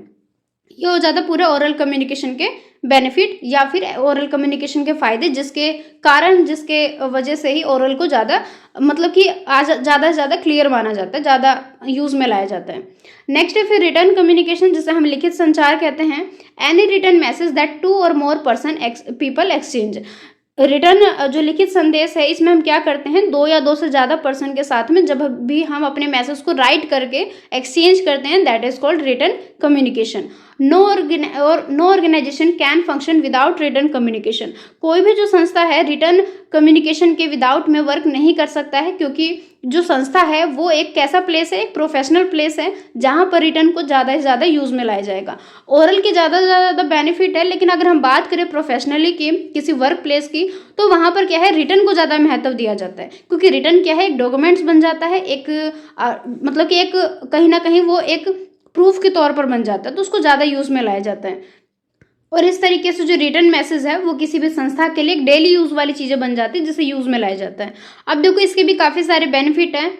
ये हो जाता पूरे ओरल कम्युनिकेशन के बेनिफिट या फिर ओरल कम्युनिकेशन के फायदे, जिसके कारण जिसके वजह से ही ओरल को ज़्यादा मतलब कि ज़्यादा से ज़्यादा क्लियर माना जाता है, ज़्यादा यूज़ में लाया जाता है। नेक्स्ट है फिर रिटर्न कम्युनिकेशन, जिसे हम लिखित संचार कहते हैं। एनी रिटर्न मैसेज दैट 2 और more person people exchange. Return जो लिखित संदेश है इसमें हम क्या करते हैं, 2 या 2 से ज़्यादा पर्सन के साथ में जब भी हम अपने मैसेज को राइट करके एक्सचेंज करते हैं, that is called return communication. No organisation can function without return communication. कोई भी जो संस्था है रिटर्न कम्युनिकेशन के विदाउट में वर्क नहीं कर सकता है, क्योंकि जो संस्था है वो एक कैसा प्लेस है, एक प्रोफेशनल प्लेस है जहाँ पर रिटर्न को ज़्यादा से ज़्यादा यूज़ में लाया जाएगा। ओरल के ज़्यादा से ज़्यादा बेनिफिट है, लेकिन अगर हम बात करें प्रोफेशनली की किसी वर्क प्लेस की, तो वहाँ पर क्या है, रिटर्न को ज़्यादा महत्व दिया जाता है, क्योंकि रिटर्न क्या है, एक डॉक्यूमेंट्स बन जाता है, एक मतलब कि एक कहीं ना कहीं वो एक प्रूफ के तौर पर बन जाता है, तो उसको ज़्यादा यूज़ में लाया जाता है। और इस तरीके से जो रिटर्न मैसेज है वो किसी भी संस्था के लिए एक डेली यूज़ वाली चीज़ें बन जाती है, जिसे यूज़ में लाया जाता है। अब देखो इसके भी काफ़ी सारे बेनिफिट हैं।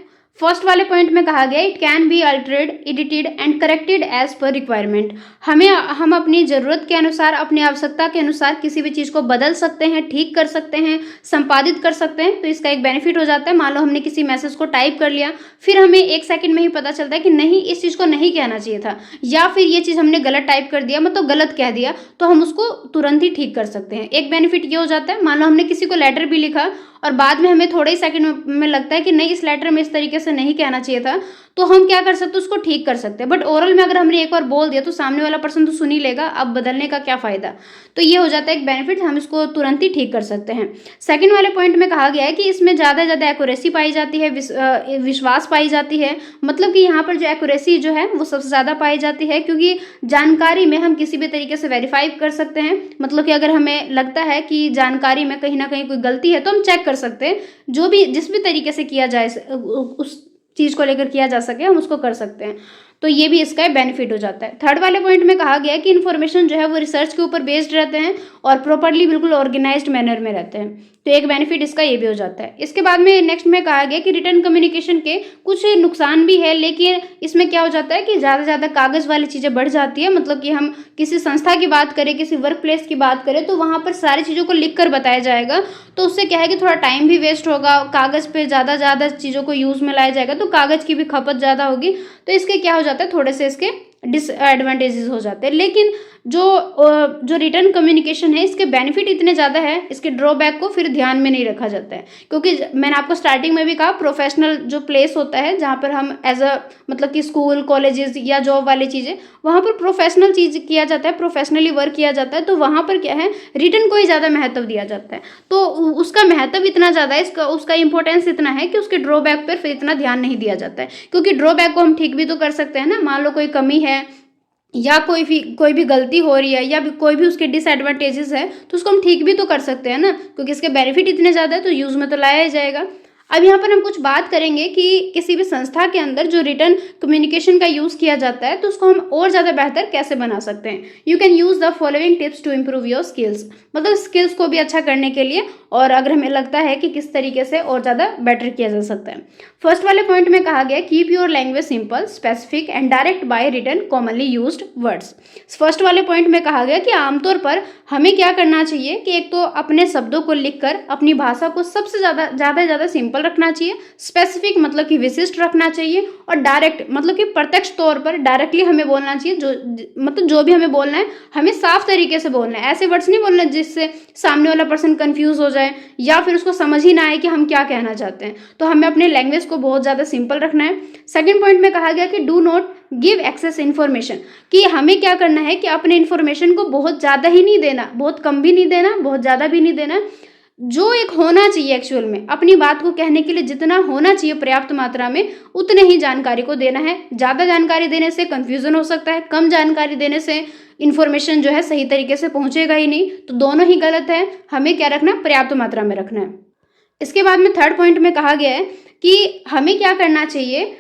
फर्स्ट वाले पॉइंट में कहा गया, it can be altered, edited and corrected as per requirement. हम अपनी ज़रूरत के अनुसार, अपनी आवश्यकता के अनुसार किसी भी चीज़ को बदल सकते हैं, ठीक कर सकते हैं, संपादित कर सकते हैं। तो इसका एक बेनिफिट हो जाता है। मान लो हमने किसी मैसेज को टाइप कर लिया, फिर हमें 1 सेकंड में ही पता चलता है कि नहीं, इस चीज़ को नहीं कहना चाहिए था, या फिर ये चीज़ हमने गलत टाइप कर दिया, मतलब गलत कह दिया, तो हम उसको तुरंत ही ठीक कर सकते हैं। एक बेनिफिट ये हो जाता है, मान लो हमने किसी को लेटर भी लिखा और बाद में हमें थोड़े ही सेकंड में लगता है कि नहीं, इस लेटर में इस तरीके से नहीं कहना चाहिए था, तो हम क्या कर सकते हैं, उसको ठीक कर सकते हैं। बट ओरल में अगर हमने एक बार बोल दिया तो सामने वाला पर्सन तो सुन ही लेगा, अब बदलने का क्या फ़ायदा। तो ये हो जाता है एक बेनिफिट, हम इसको तुरंत ही ठीक कर सकते हैं। सेकंड वाले पॉइंट में कहा गया है कि इसमें ज़्यादा से ज़्यादा एक्यूरेसी पाई जाती है, विश्वास पाई जाती है। मतलब कि यहाँ पर जो एक्यूरेसी जो है वो सबसे ज़्यादा पाई जाती है, क्योंकि जानकारी में हम किसी भी तरीके से वेरीफाई कर सकते हैं। मतलब कि अगर हमें लगता है कि जानकारी में कहीं ना कहीं कोई गलती है तो हम चेक कर सकते हैं, जो भी जिस भी तरीके से किया जाए उस चीज़ को लेकर किया जा सके हम उसको कर सकते हैं। तो ये भी इसका बेनिफिट हो जाता है। थर्ड वाले पॉइंट में कहा गया है कि इन्फॉर्मेशन जो है वो रिसर्च के ऊपर बेस्ड रहते हैं और प्रॉपर्ली बिल्कुल ऑर्गेनाइज्ड मैनर में रहते हैं। तो एक बेनिफिट इसका ये भी हो जाता है। इसके बाद में नेक्स्ट में कहा गया कि रिटर्न कम्युनिकेशन के कुछ नुकसान भी है, लेकिन इसमें क्या हो जाता है कि ज़्यादा से ज़्यादा कागज़ वाली चीज़ें बढ़ जाती है। मतलब कि हम किसी संस्था की बात करें, किसी वर्क प्लेस की बात करें, तो वहाँ पर सारी चीज़ों को लिख कर बताया जाएगा, तो उससे क्या है कि थोड़ा टाइम भी वेस्ट होगा, कागज़ पे ज़्यादा चीज़ों को यूज़ में लाया जाएगा तो कागज़ की भी खपत ज़्यादा होगी। तो इसके क्या हो जाता है, थोड़े से इसके डिसएडवांटेजेस हो जाते हैं। लेकिन जो रिटर्न कम्युनिकेशन है इसके बेनिफिट इतने ज़्यादा है, इसके ड्रॉबैक को फिर ध्यान में नहीं रखा जाता है। क्योंकि मैंने आपको स्टार्टिंग में भी कहा, प्रोफेशनल जो प्लेस होता है जहाँ पर हम एज अ मतलब कि स्कूल कॉलेजेस या जॉब वाली चीज़ें, वहाँ पर प्रोफेशनल चीज़ किया जाता है, प्रोफेशनली वर्क किया जाता है, तो वहाँ पर क्या है, रिटर्न को ही ज़्यादा महत्व दिया जाता है। तो उसका महत्व इतना ज़्यादा है, उसका इंपॉर्टेंस इतना है कि उसके ड्रॉबैक पर फिर इतना ध्यान नहीं दिया जाता है। क्योंकि ड्रॉबैक को हम ठीक भी तो कर सकते हैं ना, मान लो कोई कमी है या कोई भी गलती हो रही है या कोई भी उसके डिसएडवांटेजेस है, तो उसको हम ठीक भी तो कर सकते हैं ना, क्योंकि इसके बेनिफिट इतने ज़्यादा है तो यूज़ में तो लाया ही जाएगा। अब यहाँ पर हम कुछ बात करेंगे कि किसी भी संस्था के अंदर जो रिटर्न कम्युनिकेशन का यूज़ किया जाता है तो उसको हम और ज़्यादा बेहतर कैसे बना सकते हैं। You can use the following tips to improve your skills. मतलब स्किल्स को भी अच्छा करने के लिए, और अगर हमें लगता है कि किस तरीके से और ज़्यादा बेटर किया जा सकता है। फर्स्ट वाले पॉइंट में कहा गया, keep your language simple, specific and direct by return commonly used words. First वाले पॉइंट में कहा गया कि आमतौर पर हमें क्या करना चाहिए कि एक तो अपने शब्दों को लिखकर अपनी भाषा को सबसे ज़्यादा सिंपल सिंपल रखना चाहिए, स्पेसिफिक मतलब कि विशिष्ट रखना चाहिए, और डायरेक्ट मतलब कि प्रत्यक्ष तौर पर डायरेक्टली हमें बोलना चाहिए। मतलब जो भी हमें बोलना है हमें साफ तरीके से बोलना है। ऐसे वर्ड्स नहीं बोलना जिससे सामने वाला पर्सन कंफ्यूज हो जाए या फिर उसको समझ ही ना आए कि हम क्या कहना चाहते हैं। तो हमें अपने लैंग्वेज को बहुत ज़्यादा सिंपल रखना है। सेकेंड पॉइंट में कहा गया कि do not give excess information, कि हमें क्या करना है कि अपने इन्फॉर्मेशन को बहुत ज़्यादा ही नहीं देना, बहुत कम भी नहीं देना, बहुत ज़्यादा भी नहीं देना। जो एक होना चाहिए एक्चुअल में अपनी बात को कहने के लिए जितना होना चाहिए पर्याप्त मात्रा में, उतने ही जानकारी को देना है। ज़्यादा जानकारी देने से कन्फ्यूज़न हो सकता है, कम जानकारी देने से इन्फॉर्मेशन जो है सही तरीके से पहुंचेगा ही नहीं। तो दोनों ही गलत है। हमें क्या रखना है, पर्याप्त मात्रा में रखना है। इसके बाद में थर्ड पॉइंट में कहा गया है कि हमें क्या करना चाहिए,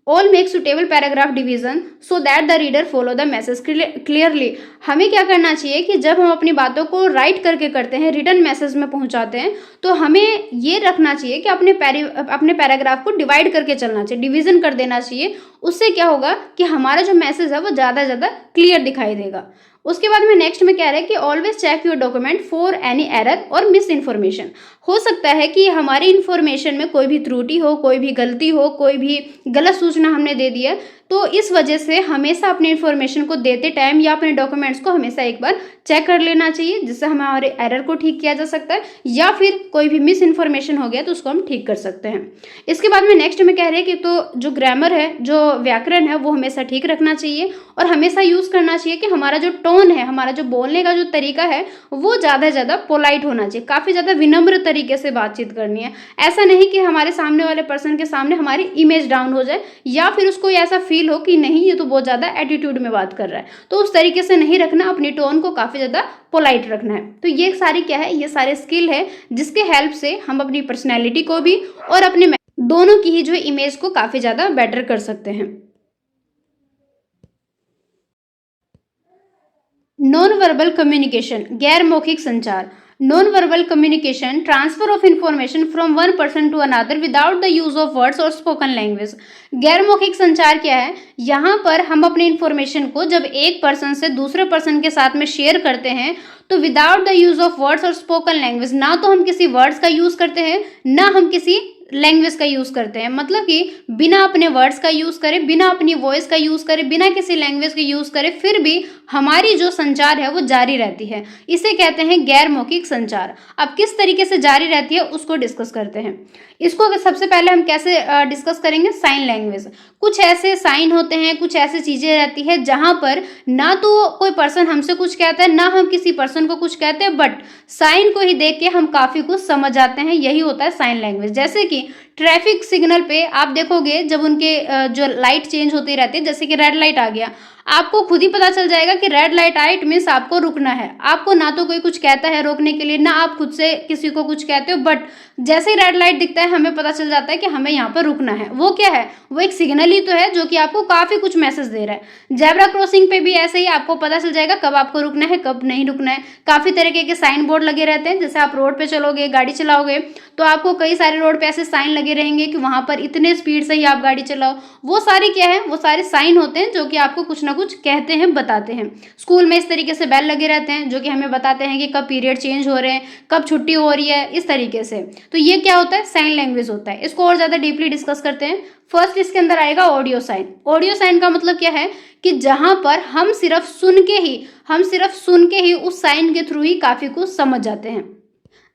all make suitable paragraph division so that the reader follow the message clearly. हमें क्या करना चाहिए कि जब हम अपनी बातों को राइट करके करते हैं, रिटर्न मैसेज में पहुंचाते हैं, तो हमें ये रखना चाहिए कि अपने पैराग्राफ को डिवाइड करके चलना चाहिए, डिवीजन कर देना चाहिए। उससे क्या होगा कि हमारा जो मैसेज है वो ज़्यादा ज़्यादा क्लियर दिखाई देगा। उसके बाद में नेक्स्ट में कह रहा है कि always check your document for any error और मिस इन्फॉर्मेशन। हो सकता है कि हमारी इन्फॉर्मेशन में कोई भी त्रुटि हो, कोई भी गलती हो, कोई भी गलत सूचना हमने दे दी है, तो इस वजह से हमेशा अपनी इन्फॉर्मेशन को देते टाइम या अपने डॉक्यूमेंट्स को हमेशा एक बार चेक कर लेना चाहिए, जिससे हमारे एरर को ठीक किया जा सकता है, या फिर कोई भी मिस इन्फॉर्मेशन हो गया तो उसको हम ठीक कर सकते हैं। इसके बाद में नेक्स्ट में कह रहे हैं कि तो जो ग्रामर है, जो व्याकरण है, वो हमेशा ठीक रखना चाहिए और हमेशा यूज़ करना चाहिए कि हमारा जो टोन है, हमारा जो बोलने का जो तरीका है, वो ज़्यादा से ज़्यादा पोलाइट होना चाहिए, काफ़ी ज़्यादा विनम्र तरीके से बातचीत करनी है। ऐसा नहीं कि हमारे सामने वाले पर्सन के सामने हमारी इमेज डाउन हो जाए या फिर उसको ऐसा फील हो कि नहीं ये तो बहुत ज़्यादा एटीट्यूड में बात कर रहा है, तो उस तरीके से नहीं रखना, अपनी टोन को काफ़ी ज़्यादा पोलाइट रखना है। तो ये सारी क्या है, ये सारे स्किल है जिसके हेल्प से हम अपनी पर्सनैलिटी को भी और अपने दोनों की ही जो इमेज को काफ़ी ज़्यादा बेटर कर सकते हैं। नॉन वर्बल कम्युनिकेशन, गैर मौखिक संचार। Non verbal communication, transfer of information from one person to another without the use of words और स्पोकन लैंग्वेज। गैर मौखिक संचार क्या है, यहाँ पर हम अपनी इंफॉर्मेशन को जब एक पर्सन से दूसरे पर्सन के साथ में शेयर करते हैं तो without the use of words और स्पोकन लैंग्वेज, ना तो हम किसी वर्ड्स का यूज करते हैं ना हम किसी लैंग्वेज का यूज करते हैं, मतलब कि बिना अपने वर्ड्स का यूज करें, बिना अपनी वॉइस का यूज करें, बिना किसी लैंग्वेज का यूज करें, फिर भी हमारी जो संचार है वो जारी रहती है। इसे कहते हैं गैर मौखिक संचार। अब किस तरीके से जारी रहती है उसको डिस्कस करते हैं। इसको सबसे पहले हम कैसे डिस्कस करेंगे, साइन लैंग्वेज। कुछ ऐसे साइन होते हैं, कुछ ऐसी चीजें रहती है जहां पर ना तो कोई पर्सन हमसे कुछ कहता है ना हम किसी पर्सन को कुछ कहते हैं, बट साइन को ही देख के हम काफी कुछ समझ जाते हैं, यही होता है साइन लैंग्वेज। जैसे कि ट्रैफिक सिग्नल पे आप देखोगे जब उनके जो लाइट चेंज होती रहती है, जैसे कि रेड लाइट आ गया, आपको खुद ही पता चल जाएगा कि red light I, it means आपको रुकना है। आपको ना तो कोई कुछ कहता है रोकने के लिए, ना आप खुद से किसी को कुछ कहते हो, बट जैसे ही रेड लाइट दिखता है हमें पता चल जाता है कि हमें यहाँ पर रुकना है। वो क्या है, वो एक सिग्नल ही तो है जो कि आपको काफी कुछ मैसेज दे रहा है। जेब्रा क्रॉसिंग पे भी ऐसे ही आपको पता चल जाएगा कब आपको रुकना है, कब नहीं रुकना है। काफी तरीके के साइन बोर्ड लगे रहते हैं, जैसे आप रोड पे चलोगे, गाड़ी चलाओगे, तो आपको कई सारे रोड पे ऐसे साइन लगे रहेंगे कि वहां पर इतने स्पीड से ही आप गाड़ी चलाओ। वो सारी क्या है, वो सारे साइन होते हैं जो कि आपको कुछ ना कुछ कहते हैं, बताते हैं। स्कूल में इस तरीके से बेल लगे रहते हैं जो कि हमें बताते हैं कि कब पीरियड चेंज हो रहे हैं, कब छुट्टी हो रही है, इस तरीके से। तो ये क्या होता है, साइन लैंग्वेज होता है। इसको और ज्यादा डीपली डिस्कस करते हैं। फर्स्ट इसके अंदर आएगा ऑडियो साइन। ऑडियो साइन का मतलब क्या है कि जहां पर हम सिर्फ सुन के ही उस साइन के थ्रू ही काफी कुछ समझ जाते हैं।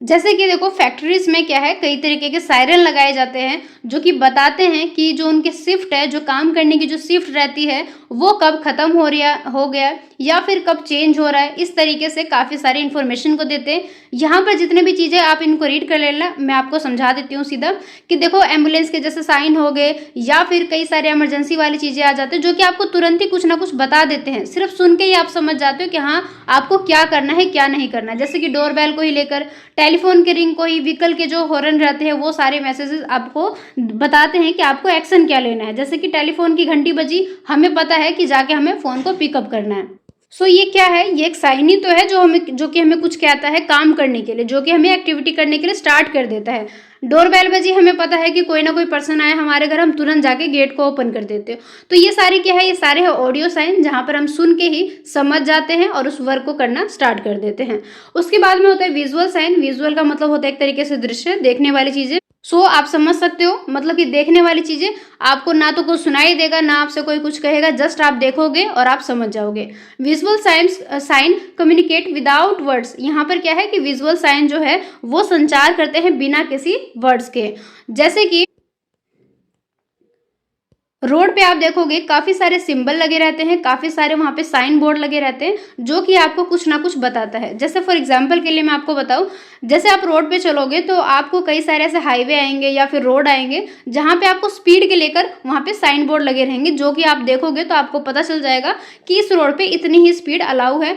जैसे कि देखो फैक्ट्रीज में क्या है, कई तरीके के सायरन लगाए जाते हैं जो कि बताते हैं कि जो उनके शिफ्ट है, जो काम करने की जो शिफ्ट रहती है वो कब खत्म हो गया या फिर कब चेंज हो रहा है। इस तरीके से काफ़ी सारी इन्फॉर्मेशन को देते हैं। यहाँ पर जितने भी चीज़ें आप इनको रीड कर लेना, मैं आपको समझा देती हूँ सीधा कि देखो एम्बुलेंस के जैसे साइन हो गए या फिर कई सारे इमरजेंसी वाली चीज़ें आ जाते हैं जो कि आपको तुरंत ही कुछ ना कुछ बता देते हैं। सिर्फ सुन के ही आप समझ जाते हो कि हाँ आपको क्या करना है क्या नहीं करना है। जैसे कि डोरबेल को ही लेकर, टेलीफोन के रिंग को ही, व्हीकल के जो हॉर्न रहते हैं, वो सारे मैसेजेस आपको बताते हैं कि आपको एक्शन क्या लेना है। जैसे कि टेलीफोन की घंटी बजी, हमें पता है कि जाके हमें फोन को पिकअप करना है। सो ये क्या है, ये एक साइन ही तो है जो कि हमें कुछ कहता है काम करने के लिए, जो कि हमें एक्टिविटी करने के लिए स्टार्ट कर देता है। डोरबेल बजी, हमें पता है कि कोई ना कोई पर्सन आए हमारे घर, हम तुरंत जाके गेट को ओपन कर देते हो। तो ये सारी क्या है, ये सारे है ऑडियो साइन, जहां पर हम सुन के ही समझ जाते हैं और उस वर्क को करना स्टार्ट कर देते हैं। उसके बाद में होता है विजुअल साइन। विजुअल का मतलब होता है एक तरीके से दृश्य, देखने वाली चीजें। सो आप समझ सकते हो, मतलब कि देखने वाली चीज़ें आपको ना तो कुछ सुनाई देगा, ना आपसे कोई कुछ कहेगा, जस्ट आप देखोगे और आप समझ जाओगे। Visual sign communicate without words. यहाँ पर क्या है कि विजुअल साइन जो है वो संचार करते हैं बिना किसी वर्ड्स के। जैसे कि रोड पे आप देखोगे काफ़ी सारे सिंबल लगे रहते हैं, काफ़ी सारे वहाँ पे साइन बोर्ड लगे रहते हैं, जो कि आपको कुछ ना कुछ बताता है। जैसे फॉर एग्जांपल के लिए मैं आपको बताऊँ, जैसे आप रोड पे चलोगे तो आपको कई सारे ऐसे हाईवे आएँगे या फिर रोड आएँगे, जहाँ पे आपको स्पीड के लेकर वहाँ पे साइन बोर्ड लगे रहेंगे, जो कि आप देखोगे तो आपको पता चल जाएगा कि इस रोड पे इतनी ही स्पीड अलाउ है,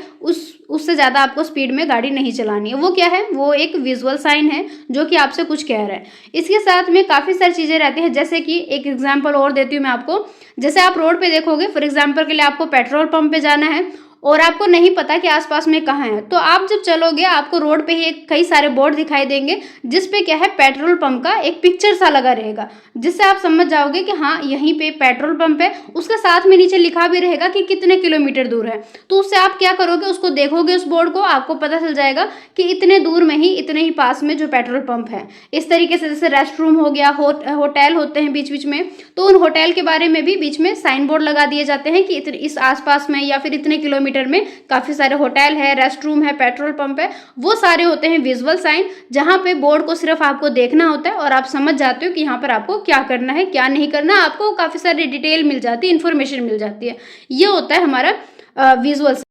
उससे ज़्यादा आपको स्पीड में गाड़ी नहीं चलानी है। वो क्या है? वो एक विजुअल साइन है, जो कि आपसे कुछ कह रहा है। इसके साथ में काफ़ी सारी चीज़ें रहती हैं, जैसे कि एक एग्जांपल और देती हूँ मैं आपको। जैसे आप रोड पे देखोगे, फॉर एग्जांपल के लिए आपको पेट्रोल पंप पे जाना है और आपको नहीं पता कि आसपास में कहाँ है, तो आप जब चलोगे आपको रोड पे ही कई सारे बोर्ड दिखाई देंगे, जिस पे क्या है, पेट्रोल पंप का एक पिक्चर सा लगा रहेगा, जिससे आप समझ जाओगे कि हाँ यहीं पे पेट्रोल पंप है। उसके साथ में नीचे लिखा भी रहेगा कि कितने किलोमीटर दूर है। तो उससे आप क्या करोगे, उसको देखोगे, उस बोर्ड को, आपको पता चल जाएगा कि इतने दूर में ही, इतने ही पास में जो पेट्रोल पंप है। इस तरीके से जैसे रेस्ट रूम हो गया, होटल होते हैं बीच बीच में, तो उन होटल के बारे में भी बीच में साइन बोर्ड लगा दिए जाते हैं कि इस आसपास में या फिर इतने किलोमीटर में काफी सारे होटल है, रेस्ट रूम है, पेट्रोल पंप है। वो सारे होते हैं विजुअल साइन, जहां पे बोर्ड को सिर्फ आपको देखना होता है और आप समझ जाते हो कि यहाँ पर आपको क्या करना है, क्या नहीं करना। आपको काफी सारी डिटेल मिल जाती है, इंफॉर्मेशन मिल जाती है। ये होता है हमारा विजुअल।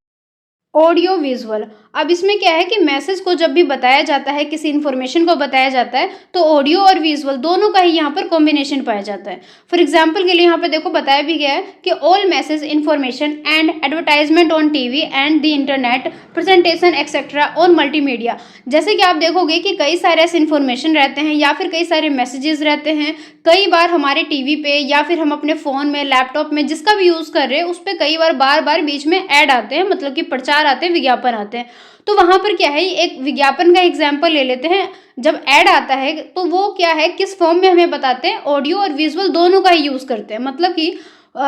ऑडियो विजुअल, अब इसमें क्या है कि मैसेज को जब भी बताया जाता है, किसी इन्फॉर्मेशन को बताया जाता है, तो ऑडियो और विजुअल दोनों का ही यहाँ पर कॉम्बिनेशन पाया जाता है। फॉर एग्जांपल के लिए यहाँ पे देखो बताया भी गया है कि all message, information and advertisement on TV and the internet, presentation etcetera और मल्टीमीडिया। जैसे कि आप देखोगे कि कई सारे ऐसे इन्फॉर्मेशन रहते हैं या फिर कई सारे मैसेजेस रहते हैं। कई बार हमारे टीवी पे या फिर हम अपने फ़ोन में, लैपटॉप में, जिसका भी यूज़ कर रहे हैं, उस पर कई बार बार बीच में ऐड आते हैं, मतलब कि प्रचार आते हैं, विज्ञापन आते हैं। तो वहाँ पर क्या है, एक विज्ञापन का एग्जाम्पल ले लेते हैं। जब ऐड आता है तो वो क्या है, किस फॉर्म में हमें बताते हैं, ऑडियो और विजुअल दोनों का ही यूज़ करते हैं। मतलब कि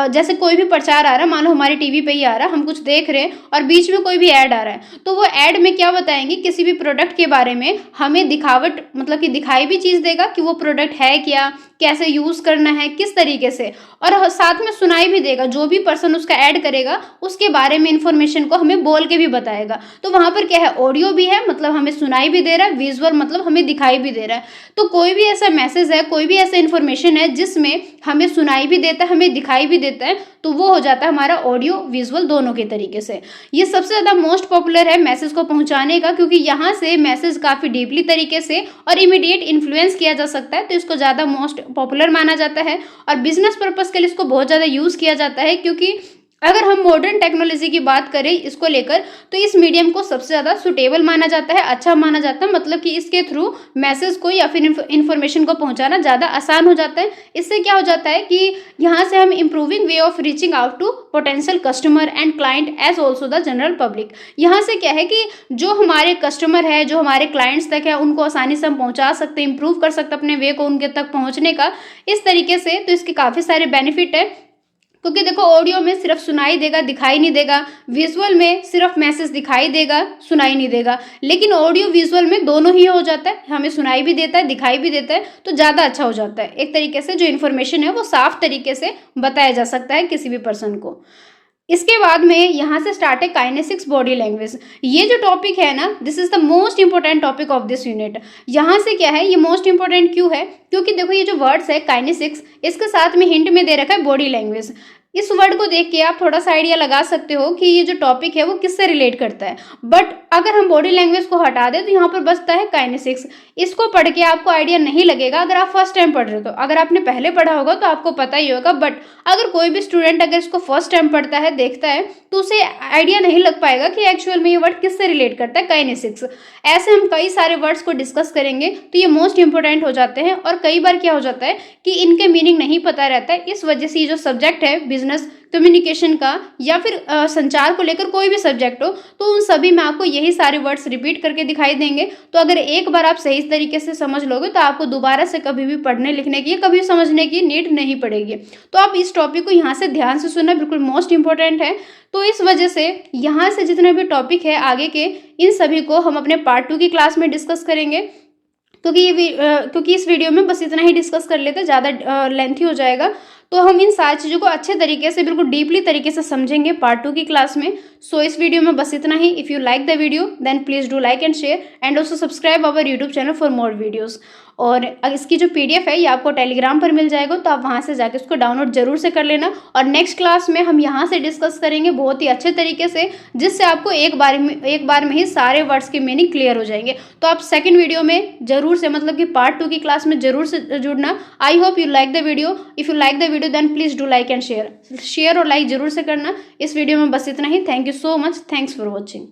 जैसे कोई भी प्रचार आ रहा है, मान लो हमारे टीवी पे ही आ रहा है, हम कुछ देख रहे हैं और बीच में कोई भी ऐड आ रहा है, तो वो ऐड में क्या बताएंगे, किसी भी प्रोडक्ट के बारे में हमें दिखावट, मतलब कि दिखाई भी चीज़ देगा कि वो प्रोडक्ट है क्या, कैसे यूज़ करना है, किस तरीके से, और साथ में सुनाई भी देगा। जो भी पर्सन उसका ऐड करेगा उसके बारे में इंफॉर्मेशन को हमें बोल के भी बताएगा। तो वहाँ पर क्या है, ऑडियो भी है, मतलब हमें सुनाई भी दे रहा है, विजुअल मतलब हमें दिखाई भी दे रहा है। तो कोई भी ऐसा मैसेज है, कोई भी ऐसा इन्फॉर्मेशन है जिसमें हमें सुनाई भी देता है, हमें दिखाई भी देता है, तो वो हो जाता है हमारा ऑडियो विजुअल दोनों के तरीके से। ये सबसे ज़्यादा मोस्ट पॉपुलर है मैसेज को पहुंचाने का, क्योंकि यहाँ से मैसेज काफ़ी डीपली तरीके से और इमीडिएट इन्फ्लुएंस किया जा सकता है, तो इसको ज़्यादा मोस्ट पॉपुलर माना जाता है। और बिजनेस पर्पज़ के लिए इसको बहुत ज़्यादा यूज़ किया जाता है, क्योंकि अगर हम मॉडर्न टेक्नोलॉजी की बात करें इसको लेकर, तो इस मीडियम को सबसे ज़्यादा सुटेबल माना जाता है, अच्छा माना जाता है। मतलब कि इसके थ्रू मैसेज को या फिर इन्फॉर्मेशन को पहुंचाना ज़्यादा आसान हो जाता है। इससे क्या हो जाता है कि यहाँ से हम improving way of reaching out to potential customer and client as also the general public. यहाँ से क्या है कि जो हमारे कस्टमर है, जो हमारे क्लाइंट्स तक है, उनको आसानी से हम पहुँचा सकते हैं, इंप्रूव कर सकते हैं अपने वे को उनके तक पहुँचने का, इस तरीके से। तो इसके काफ़ी सारे बेनिफिट है, क्योंकि देखो ऑडियो में सिर्फ सुनाई देगा, दिखाई नहीं देगा। विजुअल में सिर्फ मैसेज दिखाई देगा, सुनाई नहीं देगा। लेकिन ऑडियो विजुअल में दोनों ही हो जाता है, हमें सुनाई भी देता है, दिखाई भी देता है, तो ज़्यादा अच्छा हो जाता है। एक तरीके से जो इन्फॉर्मेशन है वो साफ तरीके से बताया जा सकता है किसी भी पर्सन को। इसके बाद में यहाँ से स्टार्ट है काइनेसिक्स बॉडी लैंग्वेज। ये जो टॉपिक है ना, this is the most important topic of this unit. यहाँ से क्या है, ये मोस्ट इंपॉर्टेंट क्यों है, क्योंकि देखो ये जो वर्ड्स है काइनेसिक्स, इसके साथ में हिंट में दे रखा है बॉडी लैंग्वेज। इस वर्ड को देख के आप थोड़ा सा आइडिया लगा सकते हो कि ये जो टॉपिक है वो किससे रिलेट करता है। बट अगर हम बॉडी लैंग्वेज को हटा दें तो यहाँ पर बचता है काइनेसिक्स। इसको पढ़ के आपको आइडिया नहीं लगेगा अगर आप फर्स्ट टाइम पढ़ रहे हो तो। अगर आपने पहले पढ़ा होगा तो आपको पता ही होगा, बट अगर कोई भी स्टूडेंट अगर इसको फर्स्ट टाइम पढ़ता है, देखता है, तो उसे आइडिया नहीं लग पाएगा कि एक्चुअल में ये वर्ड किससे रिलेट करता है, काइनेसिक्स। ऐसे हम कई सारे वर्ड्स को डिस्कस करेंगे, तो ये मोस्ट इंपॉर्टेंट हो जाते हैं। और कई बार क्या हो जाता है कि इनके मीनिंग नहीं पता रहता है, इस वजह से ये जो सब्जेक्ट है बिजनेस कम्युनिकेशन का या फिर संचार को लेकर कोई भी सब्जेक्ट हो, तो उन सभी में आपको यही सारे वर्ड्स रिपीट करके दिखाई देंगे। तो अगर एक बार आप सही तरीके से समझ लोगे तो आपको दोबारा से कभी भी पढ़ने लिखने की, कभी समझने की नीड नहीं पड़ेगी। तो आप इस टॉपिक को यहाँ से ध्यान से सुनना, बिल्कुल मोस्ट इंपॉर्टेंट है। तो इस वजह से यहाँ से जितने भी टॉपिक है आगे के, इन सभी को हम अपने पार्ट 2 की क्लास में डिस्कस करेंगे। क्योंकि इस वीडियो में बस इतना ही डिस्कस कर लेते, ज़्यादा लेंथी हो जाएगा। तो हम इन सारी चीज़ों को अच्छे तरीके से, बिल्कुल डीपली तरीके से समझेंगे पार्ट 2 की क्लास में। सो इस वीडियो में बस इतना ही। If you like the video then please do like and share and also subscribe our YouTube channel for more videos. और इसकी जो PDF है ये आपको टेलीग्राम पर मिल जाएगा, तो आप वहाँ से जाके उसको डाउनलोड जरूर से कर लेना। और नेक्स्ट क्लास में हम यहाँ से डिस्कस करेंगे बहुत ही अच्छे तरीके से, जिससे आपको एक बार में ही सारे वर्ड्स की मीनिंग क्लियर हो जाएंगे। तो आप सेकंड वीडियो में जरूर से, मतलब कि पार्ट 2 की क्लास में जरूर से जुड़ना। I hope you like the video. If you like the video then please do like and share और लाइक जरूर से करना। इस वीडियो में बस इतना ही। Thank you so much. Thanks for watching.